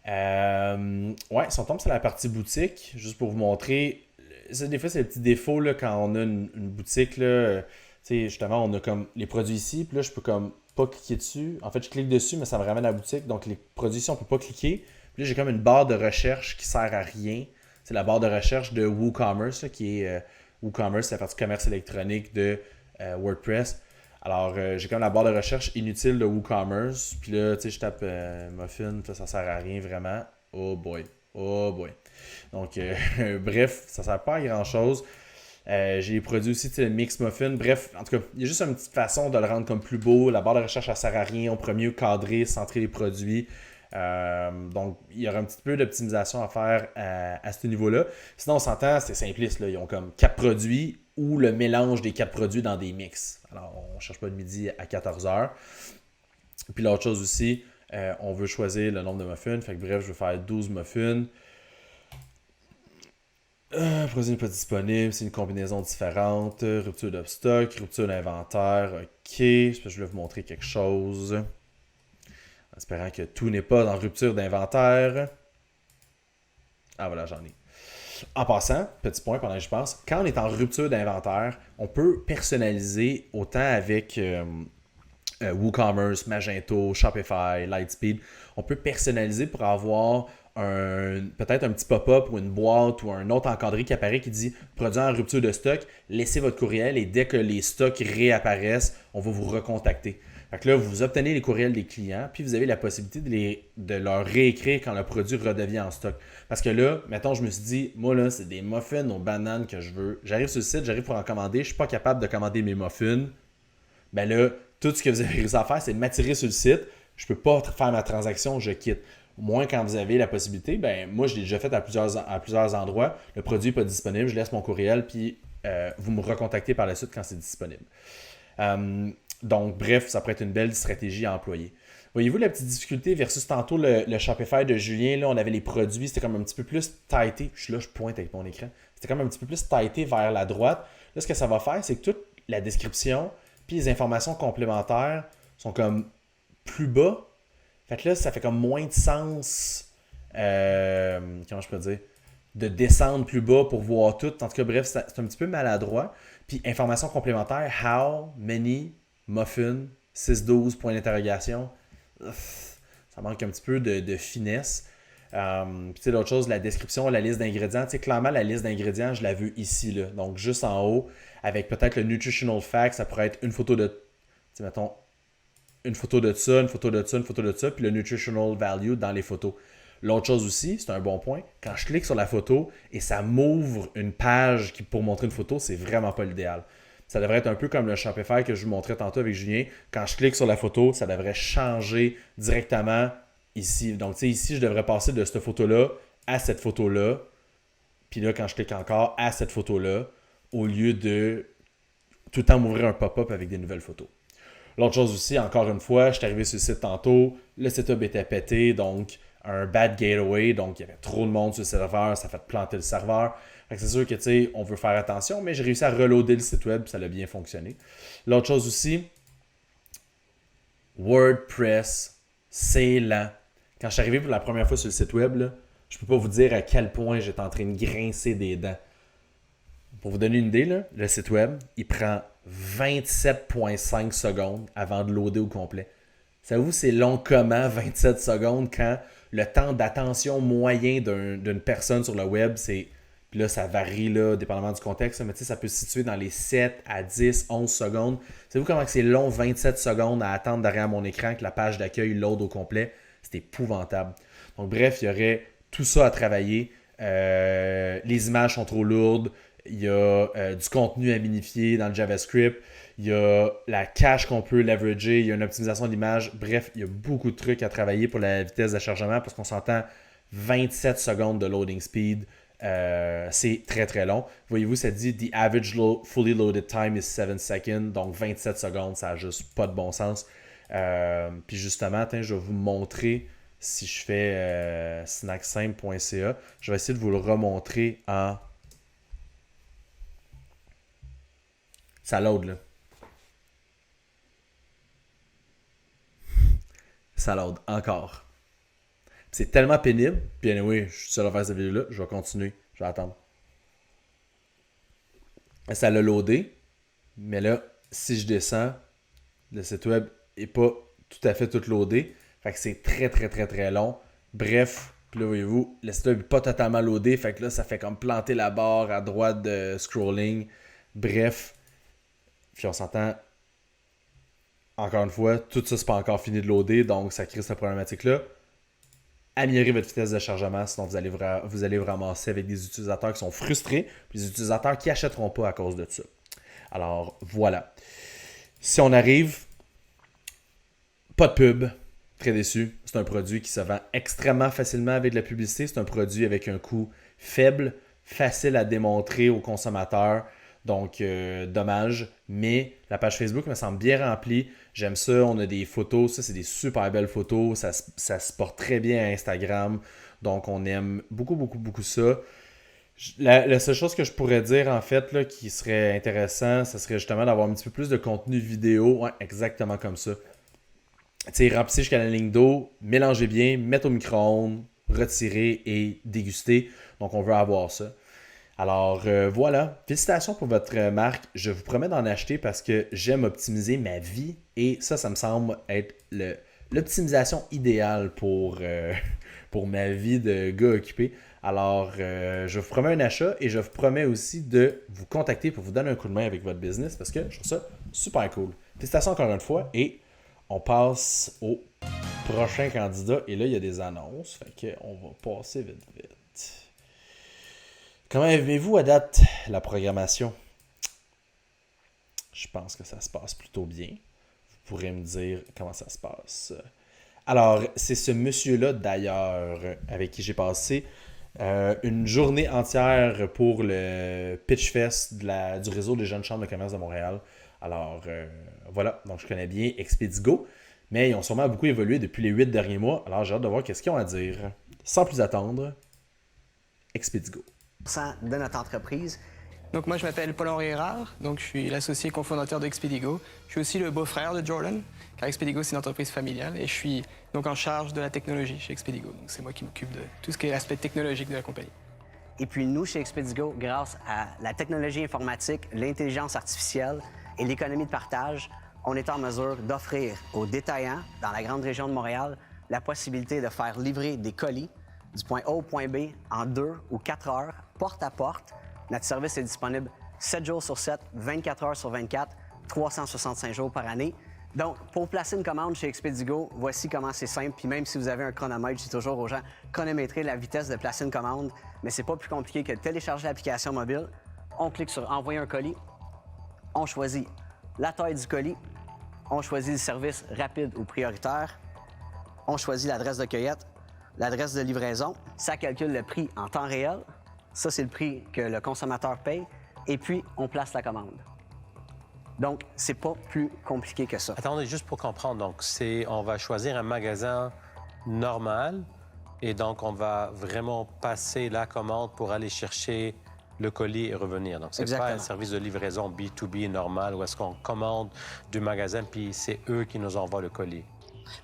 Si on tombe sur la partie boutique, juste pour vous montrer, des fois, c'est le petit défaut là, quand on a une boutique, là. Justement, on a comme les produits ici, puis là, je peux comme pas cliquer dessus. En fait, je clique dessus, mais ça me ramène à la boutique. Donc, les produits ici, on peut pas cliquer. Puis là, j'ai comme une barre de recherche qui sert à rien. C'est la barre de recherche de WooCommerce, là, qui est WooCommerce, c'est la partie commerce électronique de WordPress. Alors, j'ai comme la barre de recherche inutile de WooCommerce. Puis là, je tape muffin, ça sert à rien vraiment. Oh boy. Donc, bref, ça sert pas à grand-chose. J'ai produit aussi le mix muffin. Bref, en tout cas, il y a juste une petite façon de le rendre comme plus beau. La barre de recherche, ça sert à rien. On pourrait mieux cadrer, centrer les produits. Donc, il y aura un petit peu d'optimisation à faire à ce niveau-là. Sinon, on s'entend, c'est simpliste. Là. Ils ont comme 4 produits ou le mélange des 4 produits dans des mix. Alors, on ne cherche pas de midi à 14h. Puis l'autre chose aussi, on veut choisir le nombre de muffins. Fait que bref, je vais faire 12 muffins. Produit n'est pas disponible, c'est une combinaison différente. Rupture de stock, rupture d'inventaire. OK, je vais vous montrer quelque chose. En espérant que tout n'est pas en rupture d'inventaire. Ah voilà, j'en ai. En passant, petit point pendant que je pense, quand on est en rupture d'inventaire, on peut personnaliser autant avec WooCommerce, Magento, Shopify, Lightspeed. On peut personnaliser pour avoir peut-être un petit pop-up ou une boîte ou un autre encadré qui apparaît qui dit « Produit en rupture de stock, laissez votre courriel et dès que les stocks réapparaissent, on va vous recontacter. » Fait que là, vous obtenez les courriels des clients, puis vous avez la possibilité de leur réécrire quand le produit redevient en stock. Parce que là, mettons, je me suis dit, moi là, c'est des muffins aux bananes que je veux. J'arrive sur le site, j'arrive pour en commander, je ne suis pas capable de commander mes muffins. Ben là, tout ce que vous avez réussi à faire, c'est de m'attirer sur le site. Je ne peux pas faire ma transaction, je quitte. Au moins, quand vous avez la possibilité, ben moi, je l'ai déjà fait à plusieurs endroits. Le produit n'est pas disponible, je laisse mon courriel, puis vous me recontactez par la suite quand c'est disponible. Donc, bref, ça pourrait être une belle stratégie à employer. Voyez-vous la petite difficulté versus tantôt le Shopify de Julien, là, on avait les produits, c'était comme un petit peu plus tighté. Je pointe avec mon écran. C'était comme un petit peu plus tighté vers la droite. Là, ce que ça va faire, c'est que toute la description puis les informations complémentaires sont comme plus bas. Fait que là, ça fait comme moins de sens, comment je peux dire, de descendre plus bas pour voir tout. En tout cas, bref, c'est un petit peu maladroit. Puis, informations complémentaires, how many muffins, 6-12, point d'interrogation. Ça manque un petit peu de finesse. Puis, tu sais, l'autre chose, la description, la liste d'ingrédients. Tu sais, clairement, la liste d'ingrédients, je la veux ici, là. Donc, juste en haut, avec peut-être le nutritional fact, ça pourrait être une photo de, tu sais, mettons, une photo de ça, une photo de ça, une photo de ça, puis le nutritional value dans les photos. L'autre chose aussi, c'est un bon point, quand je clique sur la photo et ça m'ouvre une page pour montrer une photo, c'est vraiment pas l'idéal. Ça devrait être un peu comme le Shopify que je vous montrais tantôt avec Julien. Quand je clique sur la photo, ça devrait changer directement ici. Donc, tu sais, ici, je devrais passer de cette photo-là à cette photo-là. Puis là, quand je clique encore à cette photo-là, au lieu de tout le temps m'ouvrir un pop-up avec des nouvelles photos. L'autre chose aussi, encore une fois, je suis arrivé sur le site tantôt, le setup était pété, donc un bad gateway, donc il y avait trop de monde sur le serveur, ça fait planter le serveur. Fait que c'est sûr que, tu sais, on veut faire attention, mais j'ai réussi à reloader le site web, ça a bien fonctionné. L'autre chose aussi, WordPress, c'est lent. Quand je suis arrivé pour la première fois sur le site web, là, je peux pas vous dire à quel point j'étais en train de grincer des dents. Pour vous donner une idée, là, le site web, il prend 27,5 secondes avant de loader au complet. Savez-vous, c'est long comment 27 secondes quand le temps d'attention moyen d'une personne sur le web, c'est... Puis là, ça varie, là, dépendamment du contexte, mais tu sais, ça peut se situer dans les 7 à 10, 11 secondes. Savez-vous comment c'est long, 27 secondes à attendre derrière mon écran que la page d'accueil load au complet? C'est épouvantable. Donc bref, il y aurait tout ça à travailler. Les images sont trop lourdes. Il y a du contenu à minifier dans le JavaScript. Il y a la cache qu'on peut leverager. Il y a une optimisation de l'image. Bref, il y a beaucoup de trucs à travailler pour la vitesse de chargement parce qu'on s'entend 27 secondes de loading speed. C'est très très long. Voyez-vous, ça dit The average fully loaded time is 7 seconds. Donc 27 secondes, ça n'a juste pas de bon sens. Puis justement, je vais vous montrer si je fais snacksimple.ca. Je vais essayer de vous le remontrer en... Ça load, là. Ça load encore. C'est tellement pénible. Puis anyway, je suis seul à faire cette vidéo-là. Je vais continuer. Je vais attendre. Ça l'a loadé. Mais là, si je descends, le site web n'est pas tout à fait tout loadé. Fait que c'est très, très, très, très long. Bref, puis là, voyez-vous, le site web n'est pas totalement loadé. Fait que là, ça fait comme planter la barre à droite de scrolling. Bref. Puis on s'entend, encore une fois, tout ça, c'est pas encore fini de loader. Donc, ça crée cette problématique-là. Améliorer votre vitesse de chargement, sinon vous allez vous ramasser avec des utilisateurs qui sont frustrés, puis des utilisateurs qui n'achèteront pas à cause de ça. Alors, voilà. Si on arrive, pas de pub, très déçu. C'est un produit qui se vend extrêmement facilement avec de la publicité. C'est un produit avec un coût faible, facile à démontrer aux consommateurs. Donc, dommage. Mais la page Facebook me semble bien remplie. J'aime ça. On a des photos. Ça, c'est des super belles photos. Ça se porte très bien à Instagram. Donc, on aime beaucoup, beaucoup, beaucoup ça. La seule chose que je pourrais dire, en fait, là, qui serait intéressant, ce serait justement d'avoir un petit peu plus de contenu vidéo. Ouais, exactement comme ça. Tu sais, remplissez jusqu'à la ligne d'eau, mélangez bien, mettez au micro-ondes, retirez et dégustez. Donc, on veut avoir ça. Alors, voilà. Félicitations pour votre marque. Je vous promets d'en acheter parce que j'aime optimiser ma vie. Et ça me semble être l'optimisation idéale pour ma vie de gars occupé. Alors, je vous promets un achat et je vous promets aussi de vous contacter pour vous donner un coup de main avec votre business parce que je trouve ça super cool. Félicitations encore une fois et on passe au prochain candidat. Et là, il y a des annonces. Fait qu'on va passer vite. Comment aimez-vous à date la programmation? Je pense que ça se passe plutôt bien. Vous pourrez me dire comment ça se passe. Alors, c'est ce monsieur-là d'ailleurs avec qui j'ai passé une journée entière pour le Pitch Fest du réseau des jeunes chambres de commerce de Montréal. Alors, voilà. Donc, je connais bien Expedigo, mais ils ont sûrement beaucoup évolué depuis les 8 derniers mois. Alors, j'ai hâte de voir qu'est-ce qu'ils ont à dire. Sans plus attendre, Expedigo.
De notre entreprise.
Donc moi je m'appelle Paul-Henri Hérard, donc je suis l'associé cofondateur d'Expedigo. Je suis aussi le beau-frère de Jordan, car Expedigo c'est une entreprise familiale et je suis donc en charge de la technologie chez Expedigo. Donc c'est moi qui m'occupe de tout ce qui est l'aspect technologique de la compagnie.
Et puis nous chez Expedigo, grâce à la technologie informatique, l'intelligence artificielle et l'économie de partage, on est en mesure d'offrir aux détaillants dans la grande région de Montréal la possibilité de faire livrer des colis du point A au point B en 2 ou 4 heures, porte à porte. Notre service est disponible 7 jours sur 7, 24 heures sur 24, 365 jours par année. Donc, pour placer une commande chez Expedigo, voici comment c'est simple. Puis même si vous avez un chronomètre, je dis toujours aux gens, chronométrer la vitesse de placer une commande. Mais c'est pas plus compliqué que de télécharger l'application mobile. On clique sur « Envoyer un colis ». On choisit la taille du colis. On choisit le service rapide ou prioritaire. On choisit l'adresse de cueillette, l'adresse de livraison. Ça calcule le prix en temps réel. Ça, c'est le prix que le consommateur paye. Et puis, on place la commande. Donc, c'est pas plus compliqué que ça.
Attendez, juste pour comprendre. Donc, on va choisir un magasin normal et donc on va vraiment passer la commande pour aller chercher le colis et revenir. Donc, c'est pas un service de livraison B2B normal où est-ce qu'on commande du magasin puis c'est eux qui nous envoient le colis.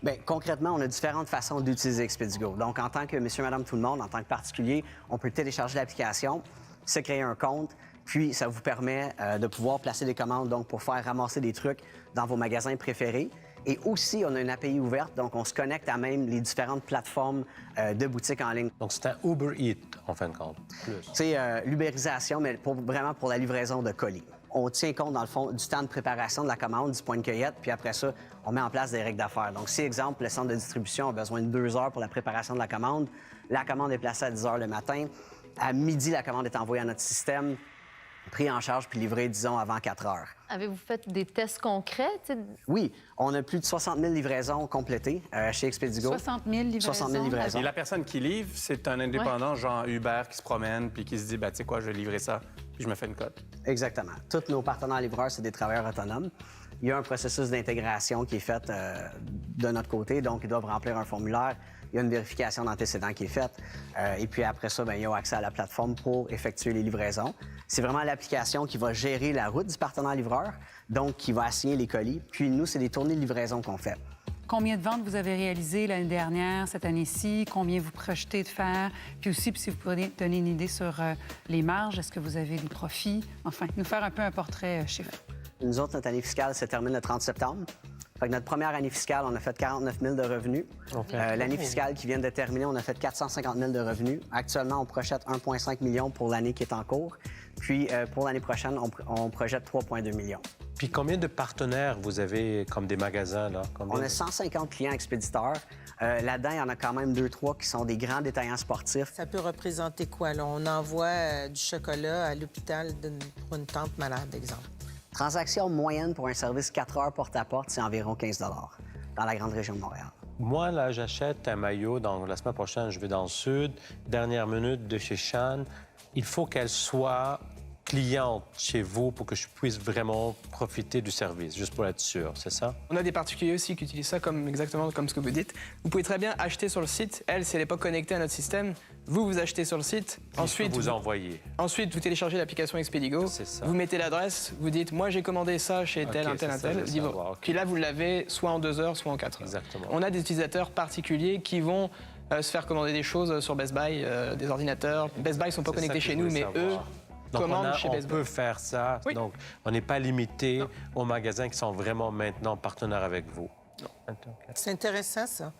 Bien, concrètement, on a différentes façons d'utiliser Expedigo. Donc, en tant que monsieur, madame, tout le monde, en tant que particulier, on peut télécharger l'application, se créer un compte, puis ça vous permet de pouvoir placer des commandes donc pour faire ramasser des trucs dans vos magasins préférés. Et aussi, on a une API ouverte, donc on se connecte à même les différentes plateformes de boutiques en ligne.
Donc, c'est un Uber Eats, en fin de compte, plus.
C'est l'ubérisation, mais vraiment pour la livraison de colis. On tient compte, dans le fond, du temps de préparation de la commande, du point de cueillette, puis après ça, on met en place des règles d'affaires. Donc, si, exemple, le centre de distribution a besoin de 2 heures pour la préparation de la commande est placée à 10 heures le matin. À midi, la commande est envoyée à notre système, pris en charge puis livrée, disons, avant 4 heures.
Avez-vous fait des tests concrets?
Oui, on a plus de 60 000 livraisons complétées chez Expedigo.
60 000 livraisons?
60 000 livraisons.
Et la personne qui livre, c'est un indépendant, genre Uber, qui se promène puis qui se dit, ben, tu sais quoi, je vais livrer ça, puis je me fais une cote.
Exactement. Tous nos partenaires livreurs, c'est des travailleurs autonomes. Il y a un processus d'intégration qui est fait de notre côté, donc ils doivent remplir un formulaire. Il y a une vérification d'antécédents qui est faite. Et puis après ça, bien, ils ont accès à la plateforme pour effectuer les livraisons. C'est vraiment l'application qui va gérer la route du partenaire livreur, donc qui va assigner les colis. Puis nous, c'est des tournées de livraison qu'on fait.
Combien de ventes vous avez réalisées l'année dernière, cette année-ci? Combien vous projetez de faire? Puis aussi, si vous pourriez donner une idée sur les marges, est-ce que vous avez des profits? Enfin, nous faire un peu un portrait chiffre.
Nous autres, notre année fiscale se termine le 30 septembre. Fait que notre première année fiscale, on a fait 49 000 de revenus. L'année fiscale qui vient de terminer, on a fait 450 000 de revenus. Actuellement, on projette 1,5 million pour l'année qui est en cours. Puis, pour l'année prochaine, on projette 3,2 millions.
Puis, combien de partenaires vous avez comme des magasins, là?
On a 150 clients expéditeurs. Là-dedans, il y en a quand même 2-3 qui sont des grands détaillants sportifs.
Ça peut représenter quoi, là? On envoie du chocolat à l'hôpital pour une tante malade, exemple.
Transaction moyenne pour un service 4 heures porte-à-porte, c'est environ 15 dans la grande région de Montréal.
Moi, là, j'achète un maillot. Donc, la semaine prochaine, je vais dans le sud. Dernière minute de chez Shan. Il faut qu'elle soit cliente chez vous pour que je puisse vraiment profiter du service, juste pour être sûr, c'est ça?
On a des particuliers aussi qui utilisent ça exactement comme ce que vous dites. Vous pouvez très bien acheter sur le site. Elle, si elle n'est pas connectée à notre système, vous achetez sur le site.
Ensuite, vous envoyez.
Ensuite, vous téléchargez l'application Expedigo.
C'est ça.
Vous mettez l'adresse, vous dites, moi, j'ai commandé ça chez tel, un tel, un tel. Puis là, vous l'avez soit en 2 heures, soit en 4 heures.
Exactement.
On a des utilisateurs particuliers qui vont se faire commander des choses sur Best Buy, des ordinateurs. Best Buy ne sont pas connectés chez nous, mais eux...
Donc,
chez Best
on
Buy.
peut faire ça.
Oui.
Donc, on n'est pas limité aux magasins qui sont vraiment maintenant partenaires avec vous.
C'est intéressant, ça.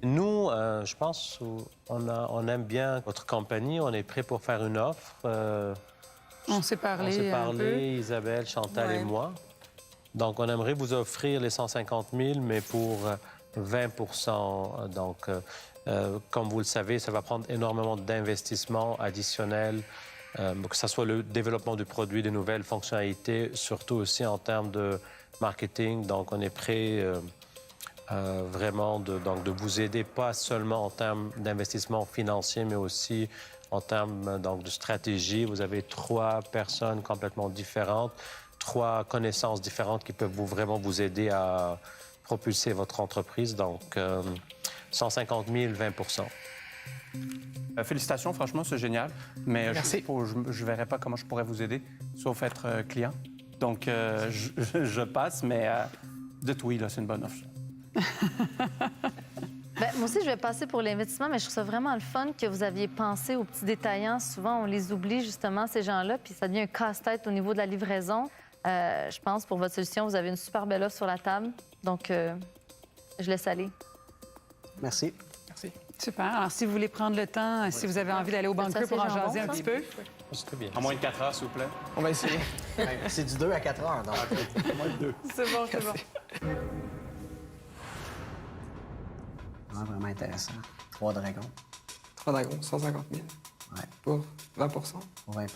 Nous, je pense, on aime bien votre compagnie. On est prêt pour faire une offre.
On s'est parlé un peu.
Isabelle, Chantal et moi. Donc, on aimerait vous offrir les 150 000, mais pour 20 %. Donc, comme vous le savez, ça va prendre énormément d'investissements additionnels, que ce soit le développement du produit, des nouvelles fonctionnalités, surtout aussi en termes de marketing. Donc, on est prêt vraiment de vous aider, pas seulement en termes d'investissement financier, mais aussi en termes de stratégie. Vous avez 3 personnes complètement différentes, 3 connaissances différentes qui peuvent vraiment vous aider à propulser votre entreprise. Donc, 150 000, 20
Félicitations, franchement, c'est génial. Mais je ne verrais pas comment je pourrais vous aider, sauf être client. Donc, je passe, mais dites oui, là, c'est une bonne offre.
Moi aussi, je vais passer pour l'investissement, mais je trouve ça vraiment le fun que vous aviez pensé aux petits détaillants. Souvent, on les oublie, justement, ces gens-là, puis ça devient un casse-tête au niveau de la livraison. Je pense, pour votre solution, vous avez une super belle offre sur la table. Donc, je laisse aller.
Merci.
Merci.
Super. Alors, si vous voulez prendre le temps, si vous avez envie d'aller au bunker pour en jaser un petit peu.
C'est bien.
En moins de 4 heures, s'il vous plaît.
On va essayer.
C'est du 2 à 4 heures, donc.
Moins de 2.
C'est bon, c'est bon.
Vraiment intéressant. 3 dragons.
3 dragons, 150 000.
Ouais.
Pour 20
Pour 20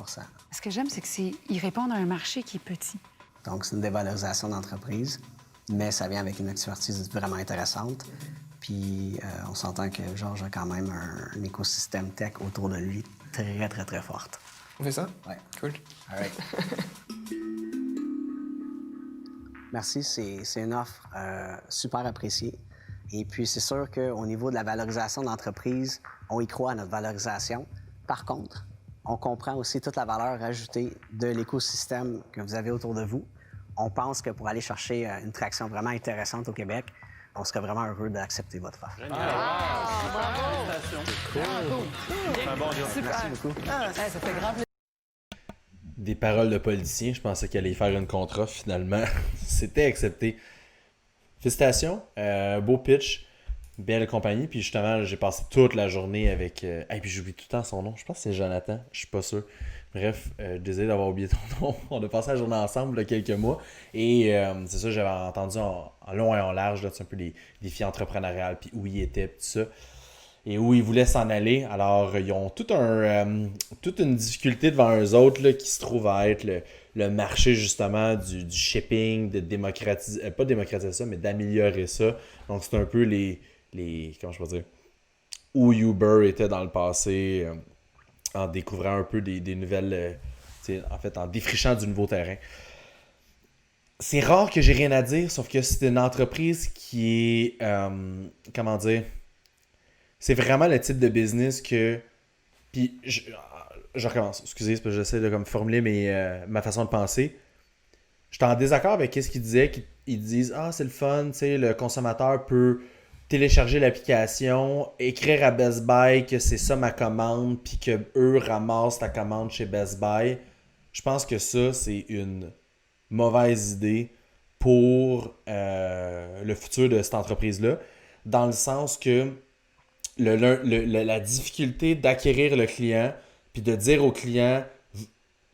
Ce que j'aime, c'est qu'ils répondent à un marché qui est petit.
Donc, c'est une dévalorisation d'entreprise, mais ça vient avec une expertise vraiment intéressante. Puis, on s'entend que Georges a quand même un écosystème tech autour de lui très, très, très forte.
On fait ça?
Oui.
Cool.
All right. Merci, c'est une offre super appréciée. Et puis, c'est sûr qu'au niveau de la valorisation d'entreprise, on y croit à notre valorisation. Par contre, on comprend aussi toute la valeur ajoutée de l'écosystème que vous avez autour de vous. On pense que pour aller chercher une traction vraiment intéressante au Québec, on serait vraiment heureux d'accepter votre offre.
Super.
Merci beaucoup.
Ça fait grand plaisir.
Des paroles de politicien, je pensais qu'elle allait faire une contre-offre, finalement. C'était accepté. Félicitations, beau pitch, belle compagnie. Puis justement, j'ai passé toute la journée avec... Et puis j'oublie tout le temps son nom, je pense que c'est Jonathan, je suis pas sûr. Bref, désolé d'avoir oublié ton nom. On a passé la journée ensemble il y a quelques mois. Et c'est ça, j'avais entendu en long et en large, là, un peu les défis entrepreneuriales, puis où il était, tout ça. Et où ils voulaient s'en aller. Alors, ils ont toute une difficulté devant eux autres là, qui se trouve à être le marché, justement, du shipping, de démocratiser... pas démocratiser ça, mais d'améliorer ça. Donc, c'est un peu les comment je peux dire... où Uber était dans le passé, en découvrant un peu des nouvelles... en fait, en défrichant du nouveau terrain. C'est rare que j'ai rien à dire, sauf que c'est une entreprise qui est... comment dire... C'est vraiment le type de business que... Puis, je recommence. Excusez, parce que j'essaie de formuler ma façon de penser. J'étais en désaccord avec ce qu'ils disaient. Ils disent « Ah, c'est le fun, le consommateur peut télécharger l'application, écrire à Best Buy que c'est ça ma commande, puis qu'eux ramassent ta commande chez Best Buy. » Je pense que ça, c'est une mauvaise idée pour le futur de cette entreprise-là, dans le sens que la difficulté d'acquérir le client, puis de dire au client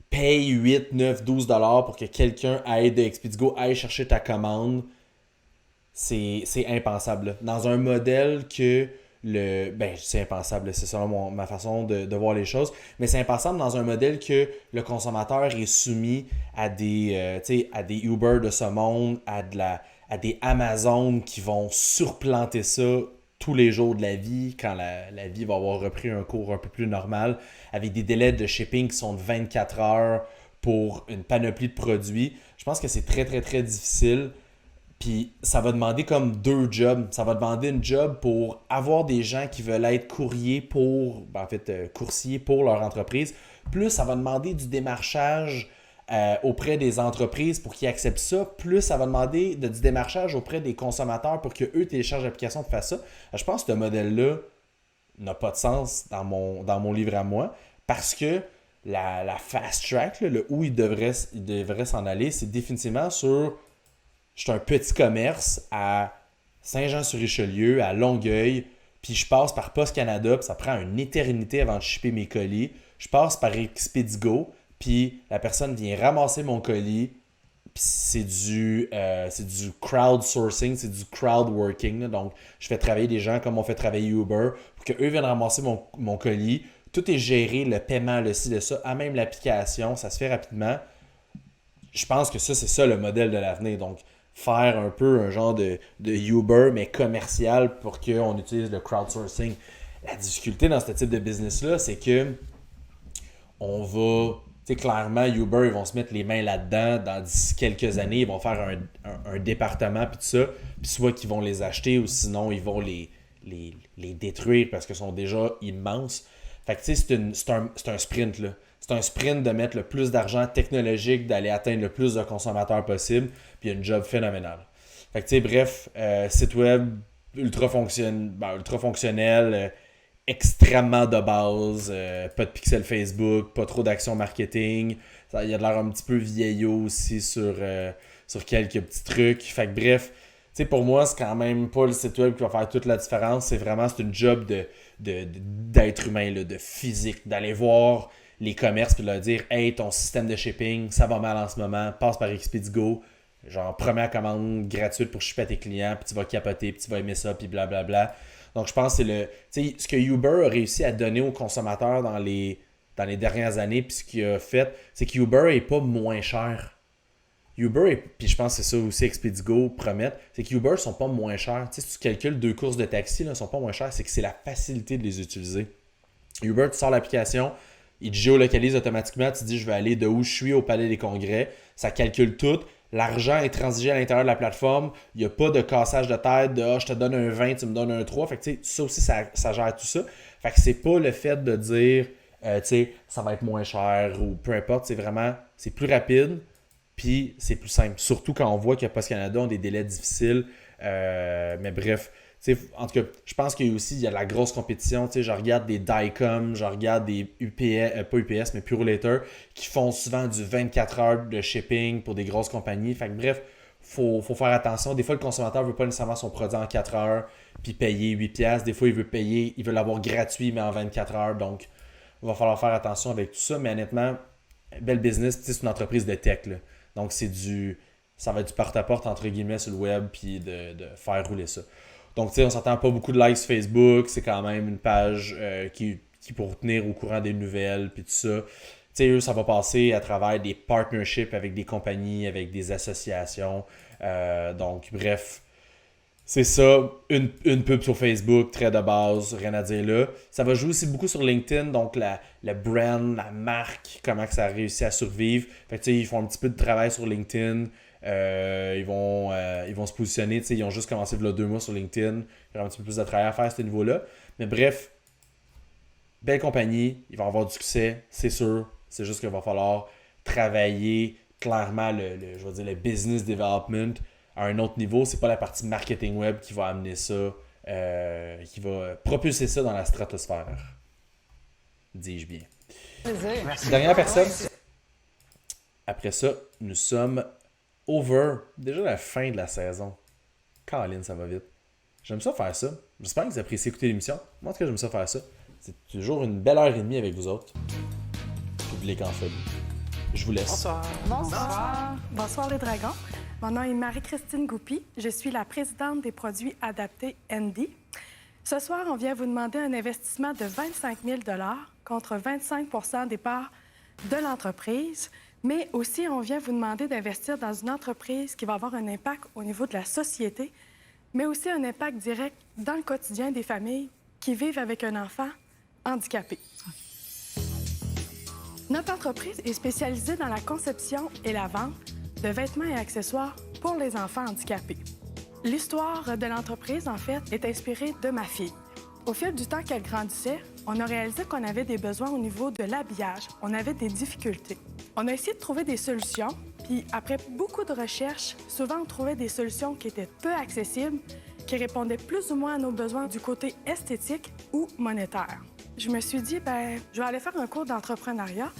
paye 8, 9, 12 $ pour que quelqu'un de Expedigo aille chercher ta commande, c'est impensable. Là. Dans un modèle que c'est impensable, c'est selon ma façon de voir les choses, mais c'est impensable dans un modèle que le consommateur est soumis à des Uber de ce monde, à des Amazon qui vont surplanter ça tous les jours de la vie, quand la vie va avoir repris un cours un peu plus normal, avec des délais de shipping qui sont de 24 heures pour une panoplie de produits. Je pense que c'est très, très, très difficile. Puis ça va demander comme 2 jobs. Ça va demander une job pour avoir des gens qui veulent être coursiers pour leur entreprise. Plus ça va demander du démarchage auprès des entreprises pour qu'ils acceptent ça. Plus ça va demander du démarchage auprès des consommateurs pour qu'eux téléchargent l'application pour faire ça. Je pense que ce modèle-là n'a pas de sens dans mon livre à moi parce que la fast track, là, le où il devrait s'en aller, c'est définitivement sur... Je suis un petit commerce à Saint-Jean-sur-Richelieu, à Longueuil, puis je passe par Post Canada, puis ça prend une éternité avant de shipper mes colis. Je passe par Expedigo, puis la personne vient ramasser mon colis, puis c'est du crowdsourcing, c'est du crowdworking. Là. Donc, je fais travailler des gens comme on fait travailler Uber pour qu'eux viennent ramasser mon colis. Tout est géré, le paiement, le ci, le ça, à même l'application, ça se fait rapidement. Je pense que ça, c'est ça le modèle de l'avenir. Donc, faire un peu un genre de Uber, mais commercial pour qu'on utilise le crowdsourcing. La difficulté dans ce type de business-là, c'est que on va... Tu sais, clairement, Uber, ils vont se mettre les mains là-dedans. D'ici quelques années, ils vont faire un département, puis tout ça. Puis soit qu'ils vont les acheter, ou sinon, ils vont les détruire parce qu'ils sont déjà immenses. Fait que tu sais, c'est un sprint, là. C'est un sprint de mettre le plus d'argent technologique, d'aller atteindre le plus de consommateurs possible, puis il y a une job phénoménale. Fait que tu sais, bref, site web ultra fonctionnel, extrêmement de base, pas de pixel Facebook, pas trop d'action marketing. Il y a de l'air un petit peu vieillot aussi sur quelques petits trucs. Fait que bref, tu sais, pour moi, c'est quand même pas le site web qui va faire toute la différence. C'est une job d'être humain, là, de physique, d'aller voir les commerces puis leur dire « Hey, ton système de shipping, ça va mal en ce moment, passe par Expedigo. » Genre, première commande gratuite pour shipper à tes clients, puis tu vas capoter, puis tu vas aimer ça, puis blablabla. Donc, je pense que c'est ce que Uber a réussi à donner aux consommateurs dans les dernières années, puis ce qu'il a fait, c'est que Uber n'est pas moins cher. Puis je pense que c'est ça aussi Expedigo promettent, c'est que Uber ne sont pas moins chers. Tu sais, si tu calcules 2 courses de taxi, ils ne sont pas moins chers, c'est que c'est la facilité de les utiliser. Uber, tu sors l'application, il te géolocalise automatiquement, tu dis je vais aller de où je suis au Palais des Congrès, ça calcule tout, l'argent est transigé à l'intérieur de la plateforme, il n'y a pas de cassage de tête, de je te donne un 20, tu me donnes un 3, fait que tu sais, ça aussi ça gère tout ça. Fait que c'est pas le fait de dire tu sais, ça va être moins cher ou peu importe, c'est plus rapide, puis c'est plus simple. Surtout quand on voit que Post Canada ont des délais difficiles, mais bref. En tout cas, je pense qu'il y a de la grosse compétition. Je regarde des Dicom, je regarde des pas UPS, mais Purolator, qui font souvent du 24 heures de shipping pour des grosses compagnies. Fait que bref, faut faire attention. Des fois, le consommateur ne veut pas nécessairement son produit en 4 heures puis payer 8$. Des fois, il veut l'avoir gratuit, mais en 24 heures. Donc, il va falloir faire attention avec tout ça. Mais honnêtement, belle business, c'est une entreprise de tech, là. Donc, ça va être du porte-à-porte, entre guillemets, sur le web, puis de faire rouler ça. Donc, tu sais, on s'entend pas beaucoup de likes Facebook. C'est quand même une page qui pour vous tenir au courant des nouvelles, puis tout ça. Tu sais, eux, ça va passer à travers des partnerships avec des compagnies, avec des associations. Donc, bref, c'est ça. Une pub sur Facebook, très de base, rien à dire là. Ça va jouer aussi beaucoup sur LinkedIn, donc le brand, la marque, comment que ça a réussi à survivre. Fait que, tu sais, ils font un petit peu de travail sur LinkedIn. Ils vont se positionner, ils ont juste commencé il y a 2 mois sur LinkedIn, il y aura un petit peu plus de travail à faire à ce niveau-là, mais bref, belle compagnie, ils vont avoir du succès, c'est sûr, c'est juste qu'il va falloir travailler clairement le business development à un autre niveau. C'est pas la partie marketing web qui va amener ça, qui va propulser ça dans la stratosphère, dis-je bien.
Merci.
Dernière personne. Après ça, nous sommes over. Déjà la fin de la saison. Caroline, ça va vite. J'aime ça faire ça. J'espère que vous appréciez écouter l'émission. Moi, en tout cas, j'aime ça faire ça. C'est toujours une belle heure et demie avec vous autres. Public en folie. Je vous laisse.
Bonsoir. Bonsoir. Bonsoir les dragons. Mon nom est Marie-Christine Goupy. Je suis la présidente des produits adaptés Andy. Ce soir, on vient vous demander un investissement de 25 000 contre 25 des parts de l'entreprise. Mais aussi, on vient vous demander d'investir dans une entreprise qui va avoir un impact au niveau de la société mais aussi un impact direct dans le quotidien des familles qui vivent avec un enfant handicapé. Notre entreprise est spécialisée dans la conception et la vente de vêtements et accessoires pour les enfants handicapés. L'histoire de l'entreprise, en fait, est inspirée de ma fille. Au fil du temps qu'elle grandissait, on a réalisé qu'on avait des besoins au niveau de l'habillage. On avait des difficultés. On a essayé de trouver des solutions, puis après beaucoup de recherches, souvent on trouvait des solutions qui étaient peu accessibles, qui répondaient plus ou moins à nos besoins du côté esthétique ou monétaire. Je me suis dit, je vais aller faire un cours d'entrepreneuriat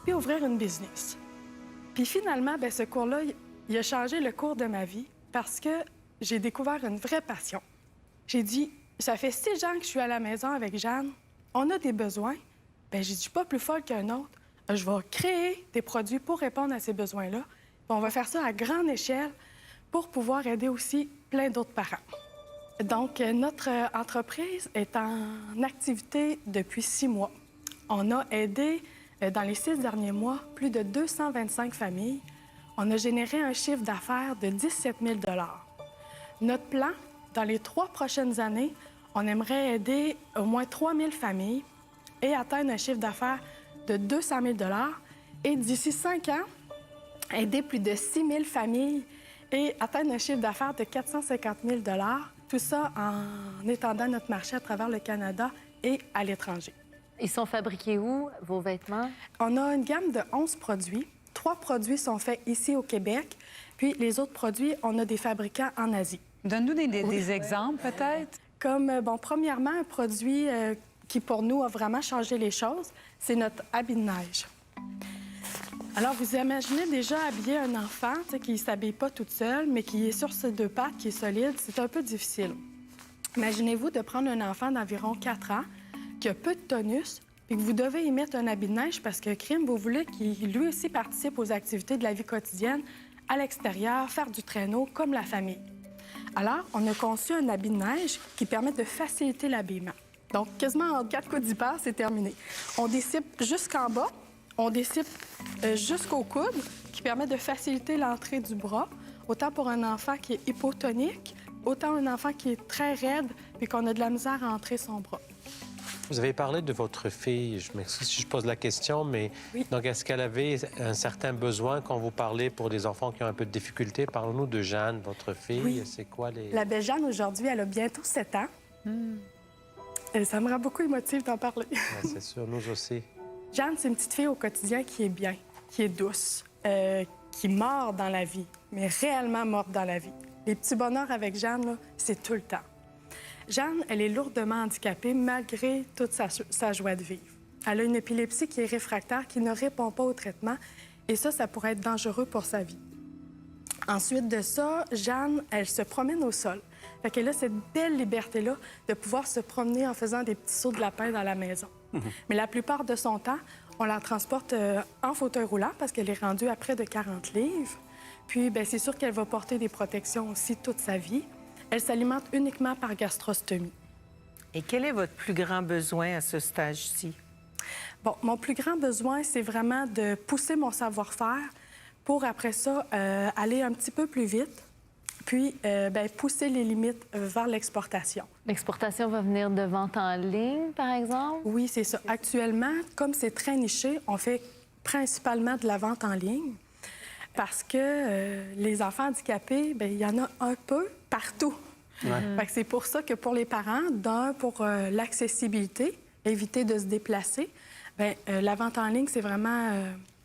puis ouvrir une business. Puis finalement, ce cours-là, il a changé le cours de ma vie parce que j'ai découvert une vraie passion. J'ai dit, ça fait 6 ans que je suis à la maison avec Jeanne. On a des besoins. J'ai dit, je suis pas plus folle qu'un autre. Je vais créer des produits pour répondre à ces besoins-là. On va faire ça à grande échelle pour pouvoir aider aussi plein d'autres parents. Donc, notre entreprise est en activité depuis 6 mois. On a aidé, dans les 6 derniers mois, plus de 225 familles. On a généré un chiffre d'affaires de 17 000 $. Notre plan, dans les 3 prochaines années, on aimerait aider au moins 3 000 familles et atteindre un chiffre d'affaires de 200 000 $. Et d'ici 5 ans, aider plus de 6 000 familles et atteindre un chiffre d'affaires de 450 000 $. Tout ça en étendant notre marché à travers le Canada et à l'étranger.
Ils sont fabriqués où, vos vêtements?
On a une gamme de 11 produits. 3 produits sont faits ici au Québec, puis les autres produits, on a des fabricants en Asie.
Donne-nous des exemples, peut-être.
Comme, premièrement, un produit qui, pour nous, a vraiment changé les choses, c'est notre habit de neige. Alors, vous imaginez déjà habiller un enfant qui ne s'habille pas toute seule, mais qui est sur ses 2 pattes, qui est solide, c'est un peu difficile. Imaginez-vous de prendre un enfant d'environ 4 ans, qui a peu de tonus, et que vous devez y mettre un habit de neige parce que crime, vous voulez qu'il lui aussi participe aux activités de la vie quotidienne, à l'extérieur, faire du traîneau, comme la famille. Alors, on a conçu un habit de neige qui permet de faciliter l'habillement. Donc, quasiment en 4 coups d'hyper, c'est terminé. On décipe jusqu'en bas, on décipe jusqu'au coude, qui permet de faciliter l'entrée du bras, autant pour un enfant qui est hypotonique, autant un enfant qui est très raide et qu'on a de la misère à entrer son bras.
Vous avez parlé de votre fille. Je m'excuse si je pose la question, mais oui. Donc, est-ce qu'elle avait un certain besoin quand vous parlez pour des enfants qui ont un peu de difficulté? Parlons-nous de Jeanne, votre fille.
Oui.
C'est quoi les...
La belle Jeanne, aujourd'hui, elle a bientôt 7 ans. Et ça me rend beaucoup émotive d'en parler.
Ouais, c'est sûr, nous aussi.
Jeanne, c'est une petite fille au quotidien qui est bien, qui est douce, qui mord dans la vie, mais réellement morte dans la vie. Les petits bonheurs avec Jeanne, là, c'est tout le temps. Jeanne, elle est lourdement handicapée malgré toute sa joie de vivre. Elle a une épilepsie qui est réfractaire, qui ne répond pas au traitement, et ça pourrait être dangereux pour sa vie. Ensuite de ça, Jeanne, elle se promène au sol. Fait qu'elle a cette belle liberté-là de pouvoir se promener en faisant des petits sauts de lapin dans la maison. Mais la plupart de son temps, on la transporte en fauteuil roulant parce qu'elle est rendue à près de 40 livres. Puis, c'est sûr qu'elle va porter des protections aussi toute sa vie. Elle s'alimente uniquement par gastrostomie.
Et quel est votre plus grand besoin à ce stage-ci?
Bon, mon plus grand besoin, c'est vraiment de pousser mon savoir-faire pour, après ça, aller un petit peu plus vite, puis pousser les limites vers l'exportation.
L'exportation va venir de vente en ligne, par exemple?
Oui, c'est ça. Actuellement, comme c'est très niché, on fait principalement de la vente en ligne parce que les enfants handicapés, il y en a un peu partout. Ouais. Fait que c'est pour ça que pour les parents, pour l'accessibilité, éviter de se déplacer, la vente en ligne, c'est vraiment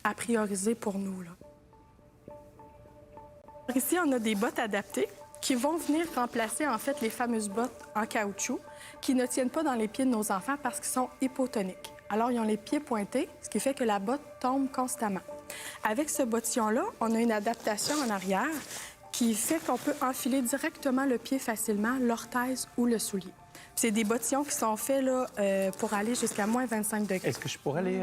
à prioriser pour nous, là. Ici, on a des bottes adaptées qui vont venir remplacer, en fait, les fameuses bottes en caoutchouc qui ne tiennent pas dans les pieds de nos enfants parce qu'ils sont hypotoniques. Alors, ils ont les pieds pointés, ce qui fait que la botte tombe constamment. Avec ce bottillon-là, on a une adaptation en arrière qui fait qu'on peut enfiler directement le pied facilement, l'orthèse ou le soulier. C'est des bottillons qui sont faits là, pour aller jusqu'à moins 25 degrés.
Est-ce que je pourrais aller...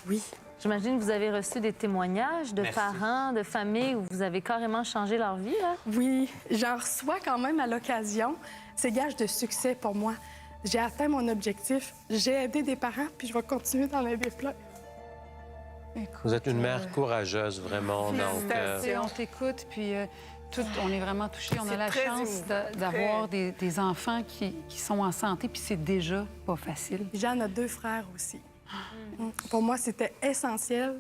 Oui.
J'imagine que vous avez reçu des témoignages de parents, de familles où vous avez carrément changé leur vie, là?
Oui, j'en reçois quand même à l'occasion. C'est gage de succès pour moi. J'ai atteint mon objectif. J'ai aidé des parents, puis je vais continuer d'en aider plein.
Vous êtes une mère courageuse, vraiment.
On t'écoute, puis On est vraiment touchés. On a
C'est
la
très
chance
émouvant,
d'avoir des enfants qui sont en santé, puis c'est déjà pas facile.
Jeanne a 2 frères aussi. Pour moi, c'était essentiel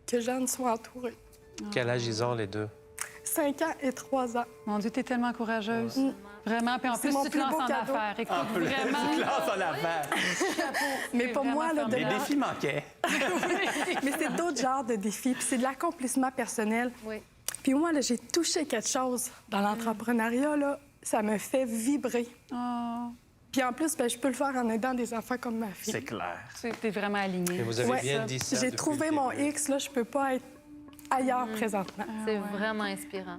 que Jeanne soit entourée.
Quel âge ils ont, les deux?
5 ans et 3 ans.
Mon Dieu, t'es tellement courageuse. Vraiment. Puis en
C'est
plus,
mon
tu te
plus
lances
beau
en
cadeau.
affaires. Écoute,
En plus,
vraiment.
tu te lances en affaires.
Mais pour moi, là,
Les défis manquaient.
Mais c'est d'autres genres de défis, puis c'est de l'accomplissement personnel.
Oui.
Puis moi, là, j'ai touché quelque chose dans l'entrepreneuriat, là, ça me fait vibrer.
Oh.
Puis en plus, ben, je peux le faire en aidant des enfants comme ma fille.
C'est clair.
T'es vraiment aligné.
Et vous avez bien dit ça.
J'ai
depuis
trouvé
le
mon
début.
X, là, je peux pas être ailleurs présentement.
C'est vraiment inspirant.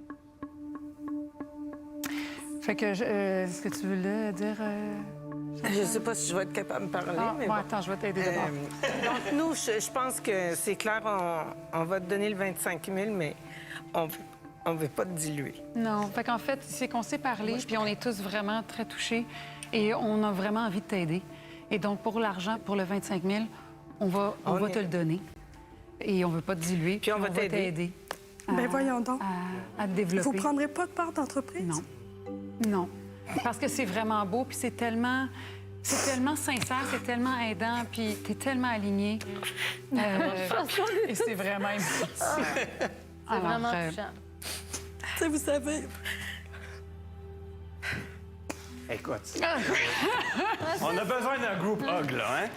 Fait que, est-ce que tu veux le dire?
Je ne sais pas si je vais être capable de parler, mais bon.
Attends, je vais t'aider d'abord.
Donc, nous, je pense que c'est clair, on va te donner le 25 000, mais on ne veut pas te diluer.
Non. Fait qu'en fait, c'est qu'on s'est parlé, puis on est tous vraiment très touchés et on a vraiment envie de t'aider. Et donc, pour l'argent, pour le 25 000, on va te le donner. Et on veut pas te diluer.
Puis on va
t'aider.
Ben voyons donc.
À te développer.
Vous prendrez pas de part d'entreprise?
Non. Non. Parce que c'est vraiment beau, puis c'est tellement sincère, c'est tellement aidant, puis t'es tellement aligné. Et c'est vraiment émotif.
C'est vraiment touchant.
Tu sais, vous savez...
Écoute, on a besoin d'un groupe hug, là, hein?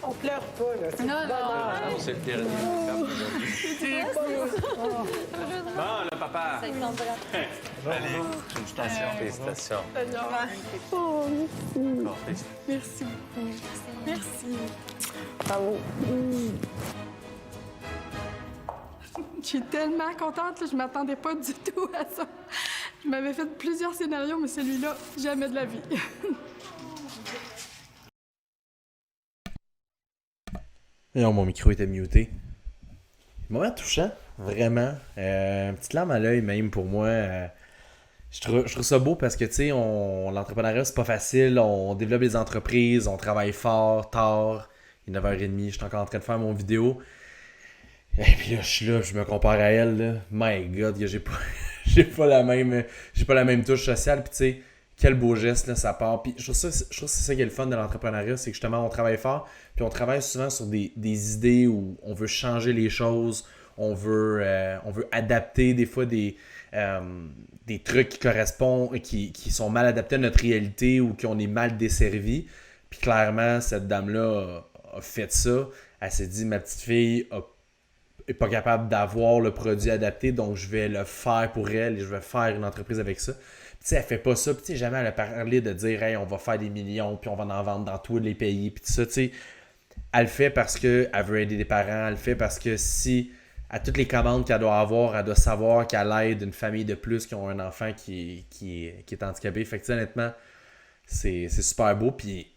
On pleure pas, là. C'est
Non,
Non, c'est le dernier.
Bon, le papa. Allez, félicitations.
Félicitations.
Oh, merci.
Bon, félicitations.
Merci beaucoup. Merci.
Bravo.
Je suis tellement contente, là, je m'attendais pas du tout à ça. Je m'avais fait plusieurs scénarios, mais celui-là, jamais de la vie.
Non, mon micro était muté. Moment touchant, vraiment. Petite larme à l'œil même pour moi. Je trouve ça beau parce que, tu sais, l'entrepreneuriat, c'est pas facile. On développe des entreprises, on travaille fort, tard. Il est 9h30, je suis encore en train de faire mon vidéo. Et puis là, je suis là, je me compare à elle, là. My God, j'ai pas la même touche sociale. Puis tu sais, quel beau geste, là, ça part. Puis je trouve que c'est ça qui est le fun de l'entrepreneuriat, c'est que justement, on travaille fort. Puis on travaille souvent sur des idées où on veut changer les choses. On veut adapter des fois des trucs qui correspondent, qui sont mal adaptés à notre réalité ou qu'on est mal desservi. Puis clairement, cette dame-là a fait ça. Elle s'est dit, ma petite fille n'est pas capable d'avoir le produit adapté, donc je vais le faire pour elle et je vais faire une entreprise avec ça. Puis tu sais, elle fait pas ça. Puis tu sais, jamais elle a parlé de dire, hey, on va faire des millions, puis on va en vendre dans tous les pays. Puis tout ça, tu sais, elle le fait parce qu'elle veut aider des parents. Elle le fait parce que si, à toutes les commandes qu'elle doit avoir, elle doit savoir qu'elle aide une famille de plus qui ont un enfant qui est handicapé. Fait que tu sais, honnêtement, c'est super beau. Puis